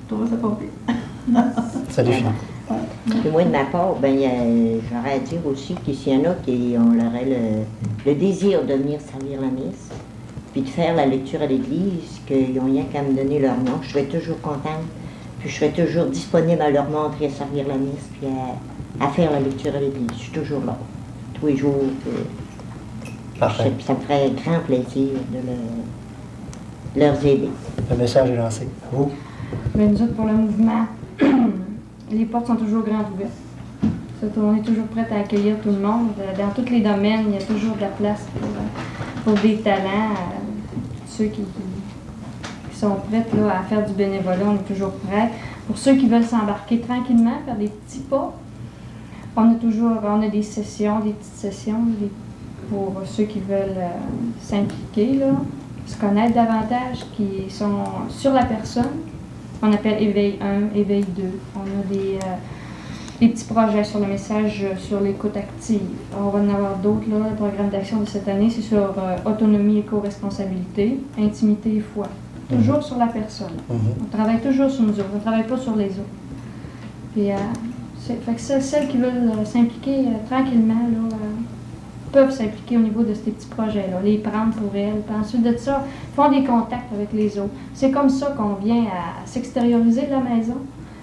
Je trouve ça pas pire. Ça définit. Puis moi, de ma part, ben, j'aurais à dire aussi que s'il y en a qui ont le désir de venir servir la messe, puis de faire la lecture à l'église, qu'ils n'ont rien qu'à me donner leur nom, je serais toujours contente, puis je serais toujours disponible à leur montrer à servir la messe, puis à faire la lecture à l'église. Je suis toujours là, tous les jours. Parfait. Ça me ferait grand plaisir de leur aider. Le message est lancé. Vous? Mais nous autres, pour le mouvement, les portes sont toujours grandes ouvertes. On est toujours prêts à accueillir tout le monde. Dans tous les domaines, il y a toujours de la place pour des talents. Ceux qui sont prêts là, à faire du bénévolat, on est toujours prêts. Pour ceux qui veulent s'embarquer tranquillement, faire des petits pas, on a des sessions, des petites sessions pour ceux qui veulent s'impliquer, là, se connaître davantage, qui sont sur la personne. On appelle éveil 1, éveil 2. On a des petits projets sur le message, sur l'écoute active. On va en avoir d'autres, là. Le programme d'action de cette année, c'est sur autonomie, éco-responsabilité, intimité et foi. Toujours sur la personne. On travaille toujours sur nous autres, on ne travaille pas sur les autres. Puis, fait que celles qui veulent s'impliquer tranquillement, là, peuvent s'impliquer au niveau de ces petits projets-là, les prendre pour elles. Puis ensuite de ça, font des contacts avec les autres. C'est comme ça qu'on vient à s'extérioriser de la maison,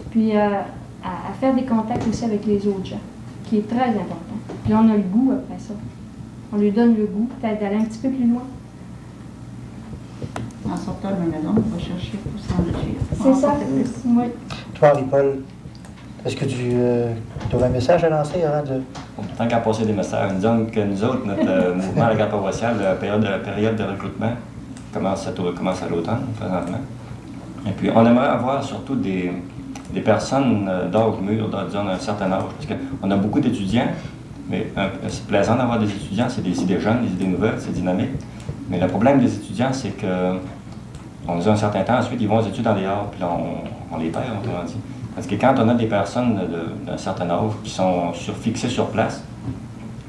puis à faire des contacts aussi avec les autres gens, qui est très important. Puis on a le goût après ça. On lui donne le goût, peut-être d'aller un petit peu plus loin. En sortant de la maison, on va chercher pour s'enrichir. C'est ça? Oui. Toi, Henri-Paul, est-ce que tu aurais un message à lancer avant de... Tant qu'à passer des messages, disons que nous autres, notre mouvement à la garde paroissiale, la période de recrutement commence à l'automne, présentement. Et puis, on aimerait avoir surtout des personnes d'âge mûr, disons d'un certain âge, parce qu'on a beaucoup d'étudiants, mais c'est plaisant d'avoir des étudiants, c'est des idées jeunes, des idées nouvelles, c'est dynamique. Mais le problème des étudiants, c'est qu'on les a un certain temps, ensuite ils vont aux études dans les arts, puis là, on les perd, autrement dit. Parce que quand on a des personnes d'un certain âge qui sont fixées sur place,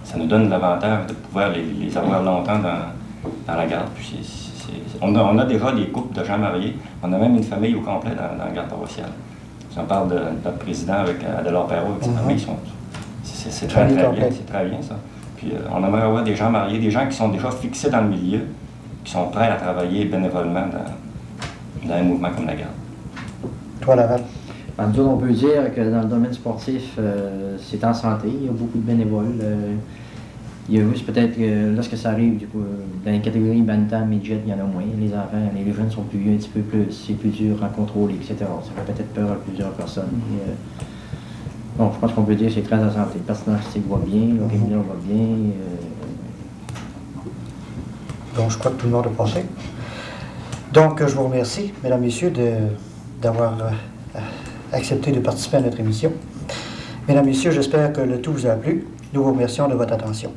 ça nous donne l'avantage de pouvoir les avoir longtemps dans la garde. Puis on a déjà des couples de gens mariés, on a même une famille au complet dans la garde paroissiale. Si on parle de notre président avec Adélard Perrault, avec sa famille, c'est très bien, c'est très bien ça. Puis on aimerait avoir des gens mariés, des gens qui sont déjà fixés dans le milieu, qui sont prêts à travailler bénévolement dans un mouvement comme la garde. Toi, Laval? Ben, nous autres, on peut dire que dans le domaine sportif, c'est en santé. Il y a beaucoup de bénévoles. Il y a juste peut-être que lorsque ça arrive, du coup, dans les catégories bantam, midget, il y en a moins. Les enfants, les jeunes sont plus vieux, un petit peu plus, c'est plus dur à contrôler, etc. Ça fait peut-être peur à plusieurs personnes. Bon, je pense qu'on peut dire que c'est très en santé. Le personnage va bien, l'organisation va bien. Donc, je crois que tout le monde a passé. Donc, je vous remercie, mesdames, messieurs, d'avoir accepté de participer à notre émission. Mesdames, messieurs, j'espère que le tout vous a plu. Nous vous remercions de votre attention.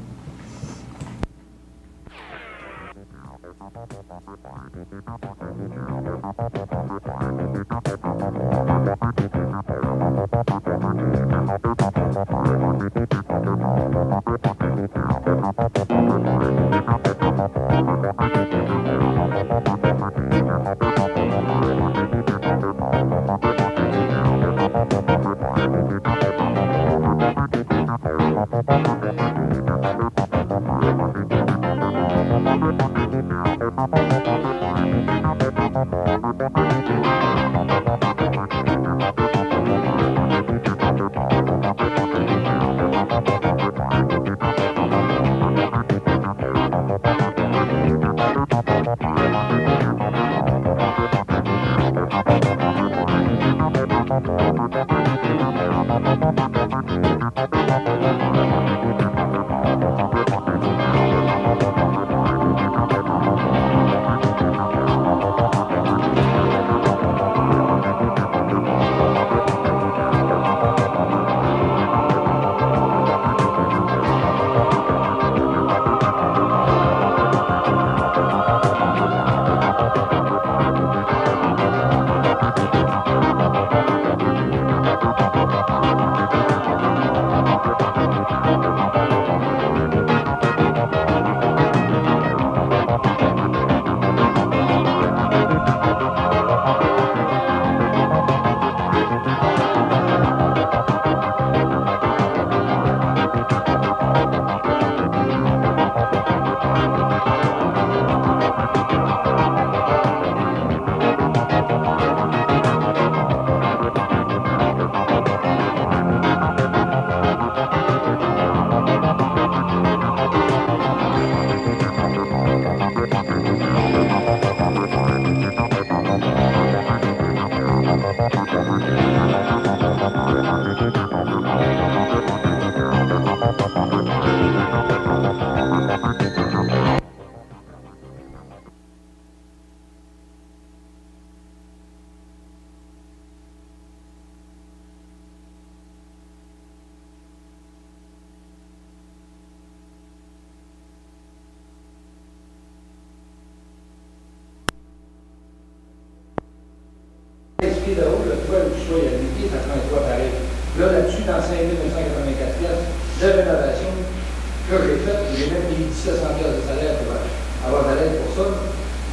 pieds de haut, le toit où tu sois, il y a 8 pieds, ça prend un toit pareil. Là-dessus, dans 5 984 pièces de rénovation que j'ai faite, j'ai même mis 1700 pièces de salaire pour avoir de l'aide pour ça.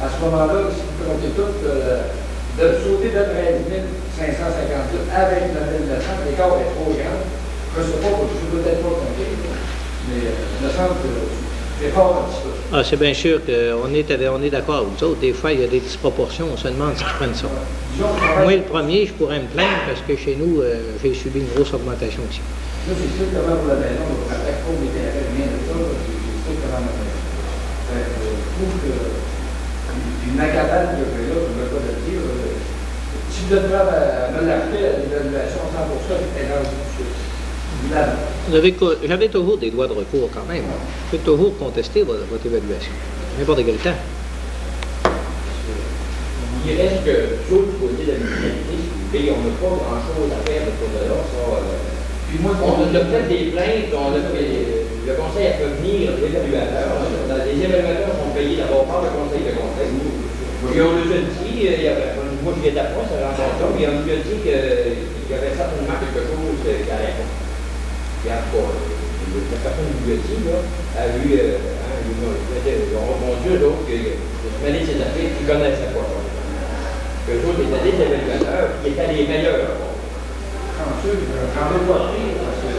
À ce moment-là, si vous comptez tout, de sauter de 13 558 avec la 1900, l'écart est trop grand. Je ne sais pas, je ne peux peut-être pas compter, mais il me semble que c'est fort un petit peu. Ah, c'est bien sûr qu'on est d'accord avec vous autres. Des fois, il y a des disproportions, on se demande ce qu'ils prennent ça. Moi, le premier, je pourrais me plaindre parce que chez nous, j'ai subi une grosse augmentation aussi. Là, c'est sûr que pour la maison, on ne pas trop d'intérêt, rien de ça. C'est sûr que je trouve que une macadame que j'ai là, je ne veux pas le dire. Si vous êtes prêt à me l'acheter à l'évaluation 100%, c'est énorme. J'avais toujours des droits de recours quand même. Je peux toujours contester votre évaluation. N'importe quel temps. Il reste que, chose du côté de la municipalité, on n'a pas grand-chose à faire de ce côté-là. Puis moi, on a fait des plaintes, le conseil a fait venir l'évaluateur. Les évaluateurs sont payés d'abord par le conseil de conseil. Et on nous a dit, moi je viens d'apprendre, ça rencontre, et on nous a dit qu'il y avait certainement quelque chose qui allait pas. La personne qui lui a dit, là, a eu, ils ont répondu à d'autres qui se mêlaient de ses affaires qui ne connaissaient pas ça. Eux autres étaient des évaluateurs qui étaient les meilleurs. Chanceux, j'en veux pas rire, parce que...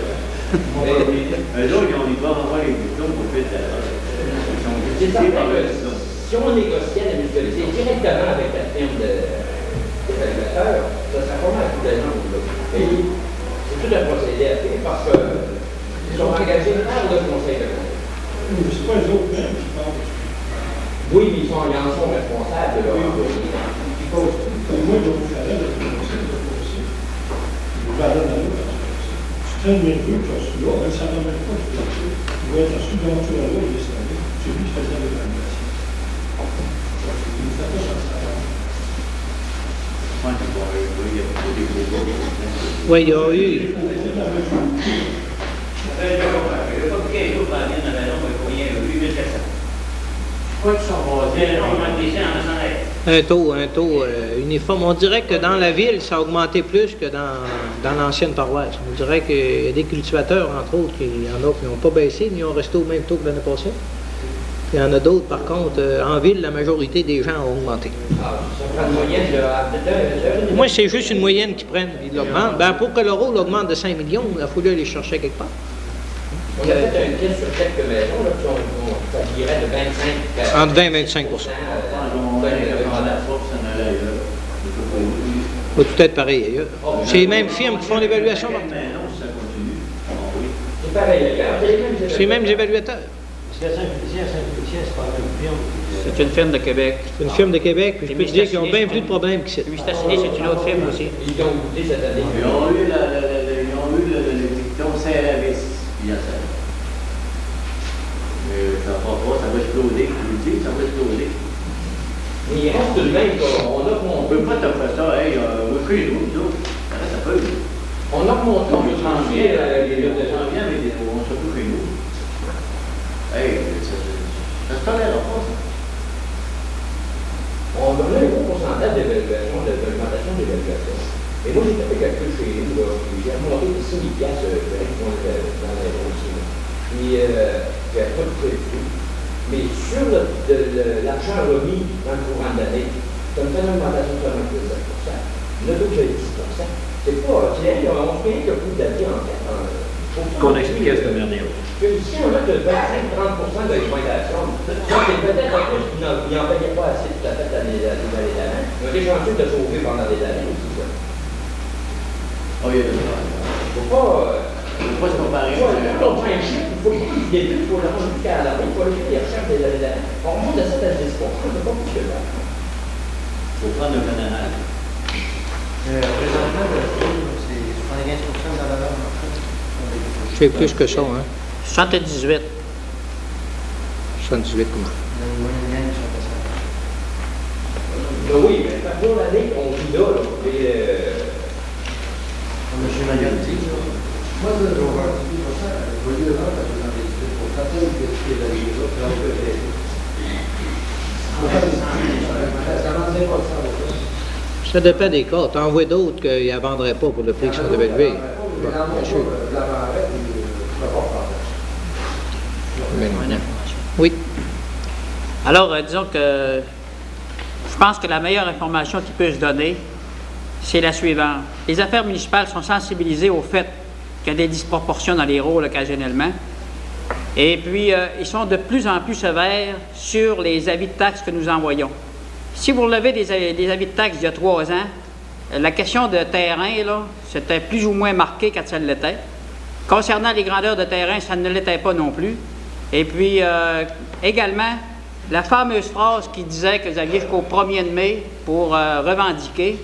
Eux autres, ils ont les droits d'envoyer les diplômes pour faire de la... C'est certain que si on négociait la mutualité directement avec la firme d'évaluateurs, ça serait pas mal tout l'agent pour le pays. C'est tout un procédé à faire parce qu'ils sont engagés par le conseil de conseil. Mais c'est pas les autres mêmes qui parlent. Oui, mais ils en sont responsables de leur employés. Moi, je vous ferai le conseil de conseil. Je vous la donne à l'autre. C'est un de mes trucs, là, celui-là, elle ne s'en remet pas du tout. Il va être à celui dont tu as là, il est installé. C'est lui qui faisait l'évaluation. Il ne fait pas ça. Oui, il y a eu. Un taux uniforme. On dirait que dans la ville, ça a augmenté plus que dans l'ancienne paroisse. On dirait qu'il y a des cultivateurs, entre autres, il y en a qui n'ont pas baissé, mais ils ont resté au même taux que l'année passée. Il y en a d'autres, par contre, en ville, la majorité des gens ont augmenté. Moi, c'est juste une moyenne qu'ils prennent. Ils l'augmentent. Ben, pour que le rôle augmente de 5 millions, il a fallu aller chercher quelque part. On a fait un test sur quelques maisons, là, ça dirait de 25 entre 20 et 25 va tout être pareil ailleurs. C'est les mêmes firmes qui font l'évaluation. C'est pareil ailleurs. C'est les mêmes évaluateurs. Si à Saint-Félicien, c'est pas une firme. C'est une firme de Québec. C'est une firme de Québec, puis je peux te dire qu'ils ont bien plus de problèmes qu'ici. Mistassini, c'est une autre firme aussi. Ils l'ont goûté cette année. Ils ont eu le dicton CRAVS, puis à ça. Mais ça va pas, ça va exploser. Je vous le dis, ça va exploser. Mais il reste tout de même qu'on a On ne peut pas te faire ça, hey, chez nous, nous autres. Ça reste un peu. On a remonté, on peut changer les On s'en vient, mais on se retrouve chez nous. Hey, ça se tolère pas, ça. On a un gros pourcentage d'évaluation, d'augmentation d'évaluation. Et moi, j'ai fait des calculs chez nous, là, puis j'ai remonté ici les piastres dans les aussi. Puis, j'ai pas de prévu. Mais sur l'argent remis dans le courant de l'année, ça me fait une augmentation de 7%. Le taux, j'ai 10%. C'est pas, on se paye que le coût de la vie en fait. Qu'on expliquait ce dernier. Ici, on a de 25-30% d'augmentation. Ça, c'est peut-être en plus qu'ils n'en payaient pas assez tout à fait l'année d'avant. Ils ont été chanceux de sauver pendant des années aussi, ça. Oh, il y a des Faut pas se comparer. Il faut un chiffre, il faut le début, il faut le rendre jusqu'à la fin, il faut le faire les recherches des années d'avant. On remonte de 7 à 10%, c'est pas plus que ça. Il faut prendre le général. Présentement, c'est 75% de la valeur marchande. C'est plus que ça, hein? 78. 78 comment? Mais oui, mais pour l'année, on vit là, M. Mayotte dit, Moi, je vais voir 10%, je vais dire non, parce que dans les 18%, tel que ce qui est arrivé là, puis on peut faire. Ça n'en est pas ça. Ça dépend des cas. T'en vois d'autres qu'ils ne vendraient pas pour le prix qu'ils sont évalués. Bon, bien sûr. Mais non. Oui. Alors, disons que je pense que la meilleure information qui peut se donner, c'est la suivante. Les affaires municipales sont sensibilisées au fait qu'il y a des disproportions dans les rôles occasionnellement. Et puis, ils sont de plus en plus sévères sur les avis de taxes que nous envoyons. Si vous relevez des avis de taxes d'il y a 3 ans, la question de terrain, là, c'était plus ou moins marqué quand ça l'était. Concernant les grandeurs de terrain, ça ne l'était pas non plus. Et puis, également, la fameuse phrase qui disait que vous aviez jusqu'au 1er de mai pour revendiquer,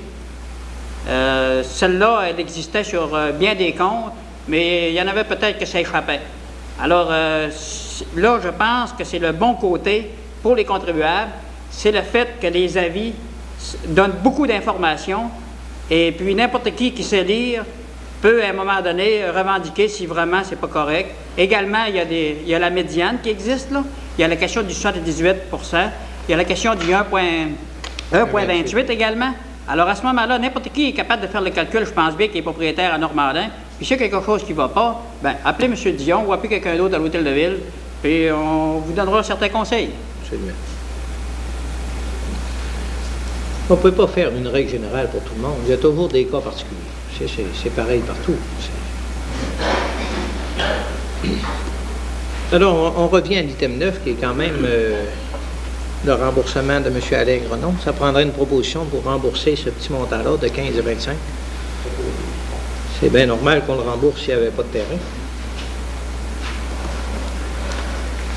celle-là, elle existait sur bien des comptes, mais il y en avait peut-être que ça échappait. Alors, là, je pense que c'est le bon côté pour les contribuables, c'est le fait que les avis donnent beaucoup d'informations, et puis n'importe qui sait lire peut, à un moment donné, revendiquer si vraiment c'est pas correct. Également, il y a la médiane qui existe, là. Il y a la question du 78%, il y a la question du 1,28 également. Alors, à ce moment-là, n'importe qui est capable de faire le calcul, je pense bien, qui est propriétaire à Normandin. Puis s'il y a quelque chose qui ne va pas, bien, appelez M. Dion ou appelez quelqu'un d'autre à l'hôtel de ville, puis on vous donnera certains conseils. Absolument. On ne peut pas faire une règle générale pour tout le monde. Il y a toujours des cas particuliers. C'est pareil partout. Alors, on revient à l'item 9, qui est quand même le remboursement de M. Alain Grenon. Ça prendrait une proposition pour rembourser ce petit montant-là de 15 à 25. C'est bien normal qu'on le rembourse s'il n'y avait pas de terrain.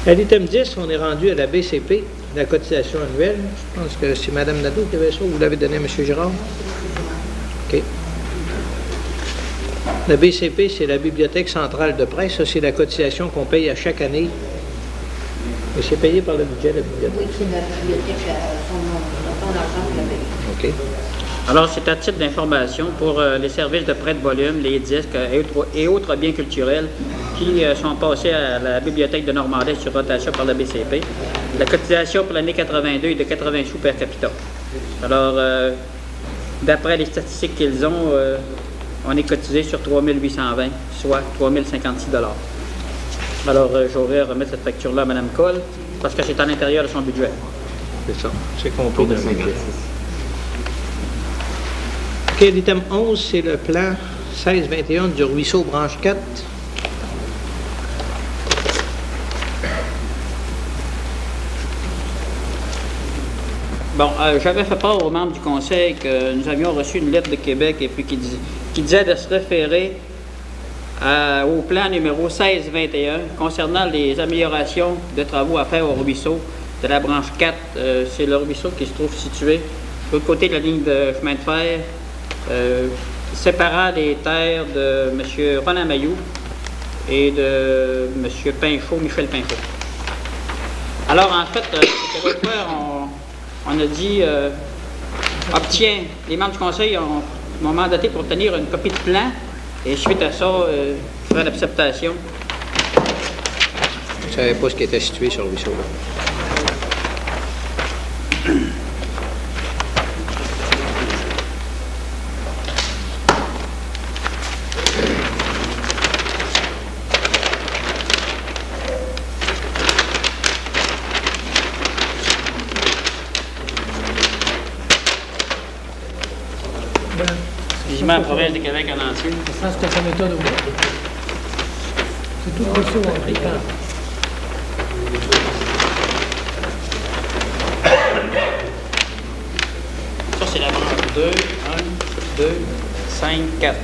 À l'item 10, on est rendu à la BCP, la cotisation annuelle. Je pense que c'est Mme Nadeau qui avait ça, ou vous l'avez donné à M. Girard? OK. La BCP, c'est la Bibliothèque centrale de presse. Ça, c'est la cotisation qu'on paye à chaque année. Et c'est payé par le budget de la bibliothèque. Oui, c'est la bibliothèque, son argent pour la payer. OK. Alors, c'est à titre d'information pour les services de prêt de volume, les disques et autres biens culturels qui sont passés à la Bibliothèque de Normandin sur rotation par la BCP. La cotisation pour l'année 82 est de 80 sous per capita. Alors, d'après les statistiques qu'ils ont, on est cotisé sur 3 820, soit 3 056 $. Alors, j'aurais à remettre cette facture-là à Mme Cole, parce que c'est à l'intérieur de son budget. C'est ça. C'est compris dans le budget. OK, l'item 11, c'est le plan 16-21 du ruisseau branche 4. Bon, j'avais fait part aux membres du conseil que nous avions reçu une lettre de Québec et puis qui disait de se référer au plan numéro 1621 concernant les améliorations de travaux à faire au ruisseau de la branche 4. C'est le ruisseau qui se trouve situé de l'autre côté de la ligne de chemin de fer, séparant les terres de M. Roland Mailloux et de M. Pinchot, Michel Pinchot. Alors, en fait, l'autre fois, on a dit, les membres du conseil m'ont mandaté pour obtenir une copie de plan, et suite à ça, faire l'acceptation. Je ne savais pas ce qui était situé sur le ruisseau, là. La province du Québec en entier. Ça, c'était sa méthode. C'est tout le ruisseau en fréquent. Ça, c'est la branche 2, 1, 2, 5, 4.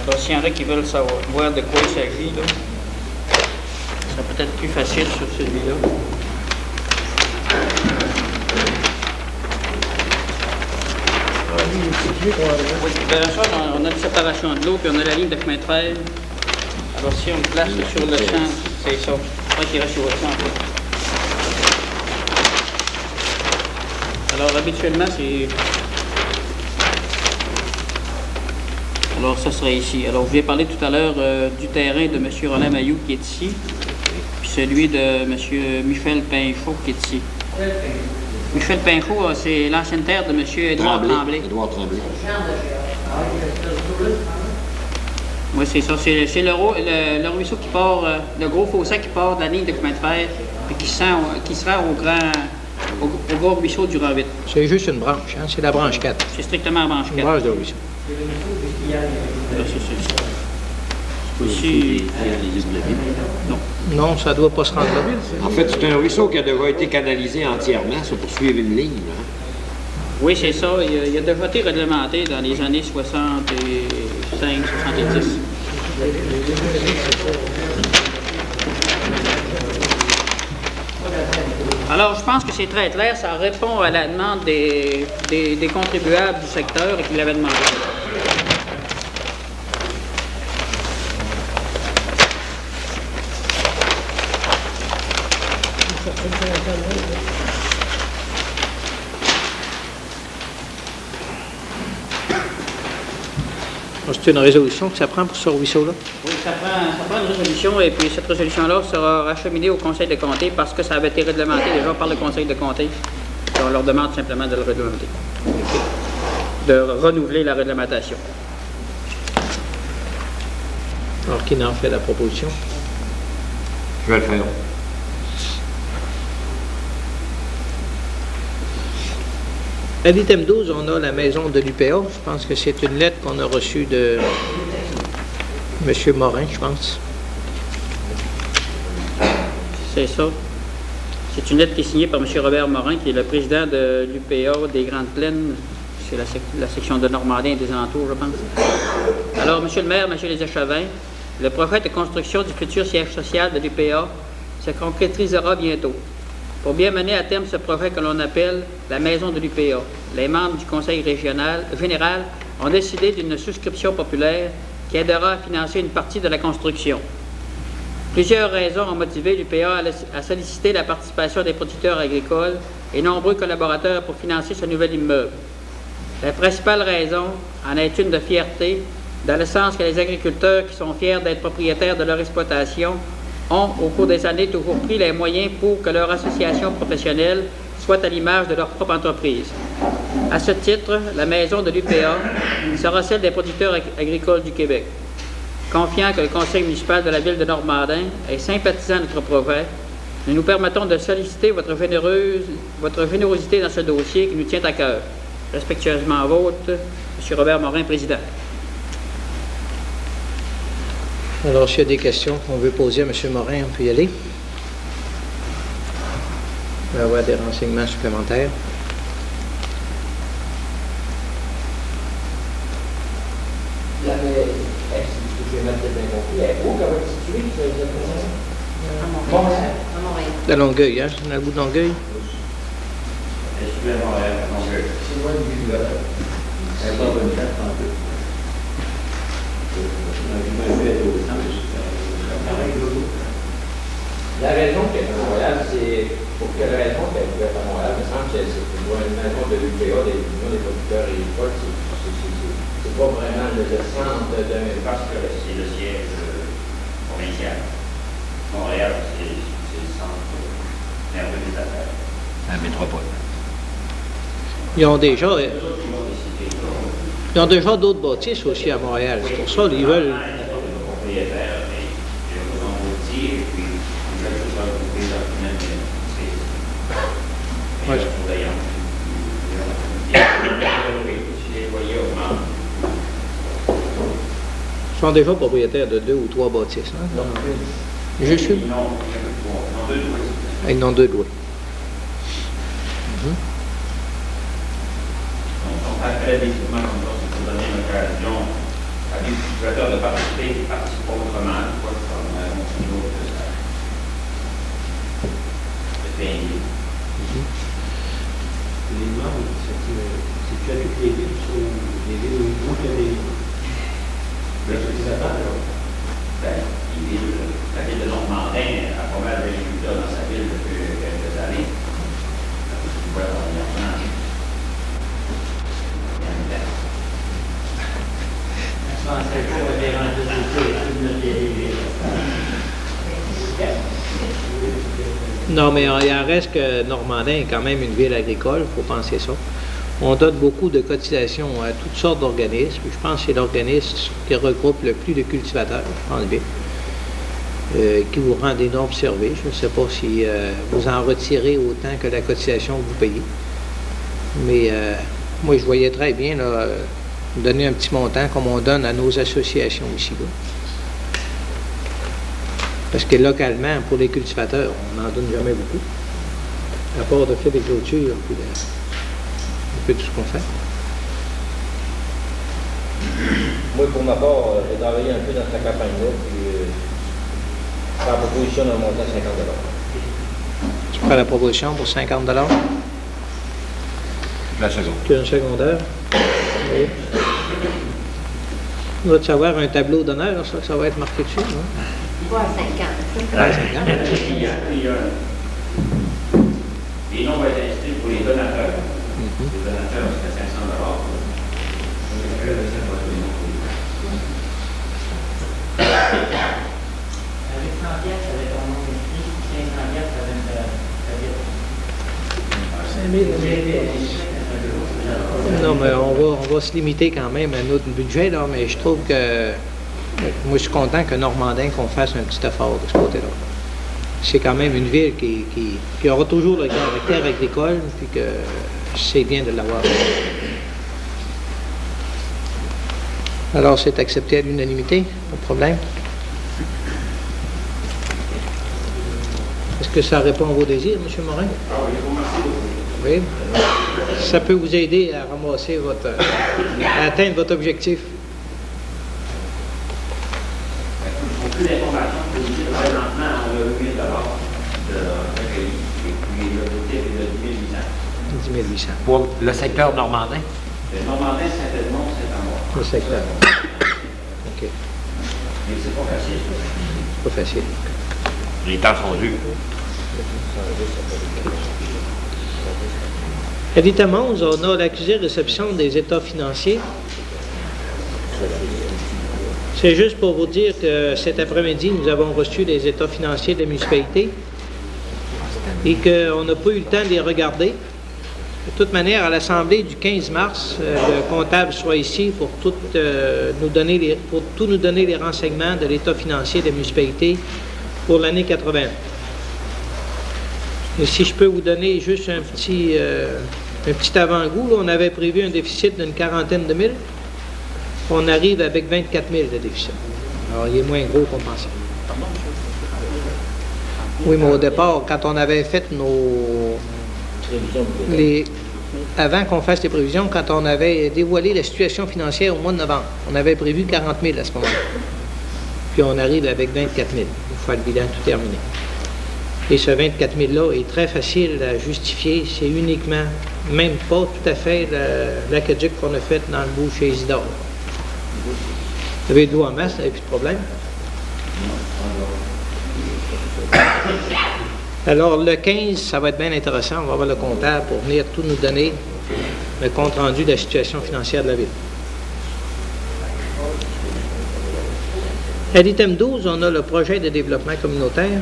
Alors, s'il y en a qui veulent savoir de quoi il s'agit, là, ça sera peut-être plus facile sur celui-là. Oui, bien sûr, on a une séparation de l'eau, puis on a la ligne de chemin de fer. Alors si on le place sur le champ, c'est ça. Pas qu'il reste sur le champ, en fait. Alors habituellement, c'est... Alors ça serait ici. Alors je vous ai parlé tout à l'heure du terrain de M. Roland Mailloux qui est ici, puis celui de M. Michel Pinchot qui est ici. Michel Pinchot, c'est l'ancienne terre de M. Édouard Tremblay. Édouard Tremblay. Oui, c'est ça. C'est le ruisseau qui part, le gros fossé qui part de la ligne de chemin de fer, et qui se rend au gros ruisseau du Rang 8. C'est juste une branche, hein? C'est la branche 4. C'est strictement la branche 4. Une branche de ruisseau. Là, c'est ici. Non. Non, ça ne doit pas se rendre là. En fait, c'est un ruisseau qui a déjà été canalisé entièrement, ça, pour suivre une ligne. Hein? Oui, c'est ça. Il a déjà été réglementé dans les années 65-70. Alors, je pense que c'est très clair. Ça répond à la demande des contribuables du secteur et qui l'avaient demandé. C'est une résolution que ça prend pour ce ruisseau-là? Oui, ça prend une résolution et puis cette résolution-là sera acheminée au conseil de comté parce que ça avait été réglementé déjà par le conseil de comté. Et on leur demande simplement de le réglementer. De renouveler la réglementation. Alors, qui en fait la proposition? Je vais le faire. À l'item 12, on a la maison de l'UPA. Je pense que c'est une lettre qu'on a reçue de M. Morin, je pense. C'est ça. C'est une lettre qui est signée par M. Robert Morin, qui est le président de l'UPA des Grandes Plaines. C'est la section de Normandie et des alentours, je pense. Alors, M. le maire, M. Les Échevins, le projet de construction du futur siège social de l'UPA se concrétisera bientôt. Pour bien mener à terme ce projet que l'on appelle la maison de l'UPA, les membres du conseil général ont décidé d'une souscription populaire qui aidera à financer une partie de la construction. Plusieurs raisons ont motivé l'UPA à solliciter la participation des producteurs agricoles et nombreux collaborateurs pour financer ce nouvel immeuble. La principale raison en est une de fierté, dans le sens que les agriculteurs qui sont fiers d'être propriétaires de leur exploitation ont, au cours des années, toujours pris les moyens pour que leur association professionnelle soit à l'image de leur propre entreprise. À ce titre, la maison de l'UPA sera celle des producteurs agricoles du Québec. Confiant que le conseil municipal de la ville de Normandin est sympathisant à notre projet, nous nous permettons de solliciter votre générosité dans ce dossier qui nous tient à cœur. Respectueusement vôtre, M. Robert Morin, président. Alors, s'il y a des questions qu'on veut poser à M. Morin, on peut y aller. On va avoir des renseignements supplémentaires. Oui, c'est À Montréal. À Montréal. De Longueuil, hein? C'est dans le bout de Longueuil. SUV à Montréal, à Longueuil. C'est loin du Vieux-Valais. C'est pas bonne date, un peu. La raison qu'elle est à Montréal, c'est pour quelle raison qu'elle est à Montréal? Il me semble que c'est pour une raison de l'UPA, des unions des producteurs agricoles. C'est pas vraiment le centre de. Parce que c'est le siège provincial. Montréal, c'est le centre nerveux des affaires. La métropole. Ils ont déjà d'autres bâtisses aussi à Montréal. C'est pour ça qu'ils veulent. Propriétaire, mais ils vont dire, et puis ils veulent tout regrouper dans le même Ouais. les loyers augmentent. Ils sont déjà propriétaires de 2 ou 3 bâtisses. Hein? Juste une. Non, deux doigts. Ils n'ont 2 doigts. On appelle des équipements comme ça, c'est pour donner l'occasion à des utilisateurs de participer et participer autrement, quoi, comme mon autre de payer. Les normes, c'est-tu à toutes les villes ou les villes où il y a des utilisateurs? La ville de Normandin a pas mal d'agriculteurs dans sa ville depuis quelques années. Voilà, dernièrement. Non, mais il en reste que Normandin est quand même une ville agricole, il faut penser ça. On donne beaucoup de cotisations à toutes sortes d'organismes. Je pense que c'est l'organisme qui regroupe le plus de cultivateurs, je pense bien, qui vous rend d'énormes services. Je ne sais pas si vous en retirez autant que la cotisation que vous payez. Mais moi, je voyais très bien là, donner un petit montant comme on donne à nos associations ici. Là. Parce que localement, pour les cultivateurs, on n'en donne jamais beaucoup. À part de faire des clôtures, puis un peu tout ce qu'on fait. Moi, pour ma part, j'ai travaillé un peu dans cette campagne-là, puis faire la proposition d'un montant de 50 $. Tu prends la proposition pour 50 $? La seconde. Tu as un secondaire? Oui. On va te savoir un tableau d'honneur, ça va être marqué dessus, non? Pas à 50. À 50. Les noms vont être inscrits pour les donateurs. Les donateurs, c'est 500 $. Avec 100 $, ça va être ton nom inscrit. 500 $, ça va être ta ville. Non, mais on va se limiter quand même à notre budget, là, mais je trouve que moi, je suis content que Normandin qu'on fasse un petit effort de ce côté-là. C'est quand même une ville qui aura toujours le caractère agricole, puis que c'est bien de l'avoir. Alors, c'est accepté à l'unanimité, pas de problème. Est-ce que ça répond à vos désirs, M. Morin? Ah oui, merci beaucoup. Oui. Ça peut vous aider à ramasser à atteindre votre objectif. Plus d'informations que vous dites présentement, on a 8 $ de recueillis. Et puis l'objectif est de 10 800. 10 800. Pour le secteur normandin? Le Normandin, Saint-Edmond, Saint-Amour. Le secteur. OK. Mais c'est pas facile, ça. C'est pas facile. Les temps sont durs. Edith Mons, on a l'accusé réception des états financiers. C'est juste pour vous dire que cet après-midi, nous avons reçu les états financiers de la municipalité et qu'on n'a pas eu le temps de les regarder. De toute manière, à l'Assemblée du 15 mars, le comptable soit ici pour tout nous donner les renseignements de l'état financier de la municipalité pour l'année 80. Et si je peux vous donner juste un petit avant-goût, là, on avait prévu un déficit d'une 40aine de mille. On arrive avec 24 000 de déficit. Alors, il est moins gros qu'on pensait. Oui, mais au départ, quand on avait fait avant qu'on fasse les prévisions, quand on avait dévoilé la situation financière au mois de novembre, on avait prévu 40 000 à ce moment-là. puis on arrive avec 24 000 une fois le bilan tout terminé. Et ce 24 000-là est très facile à justifier. C'est uniquement, même pas tout à fait l'aqueduc qu'on a fait dans le bout chez Isidore. Vous avez de l'eau en masse, vous n'avez plus de problème. Alors, le 15, ça va être bien intéressant. On va avoir le comptable pour venir tout nous donner le compte-rendu de la situation financière de la ville. À l'item 12, on a le projet de développement communautaire.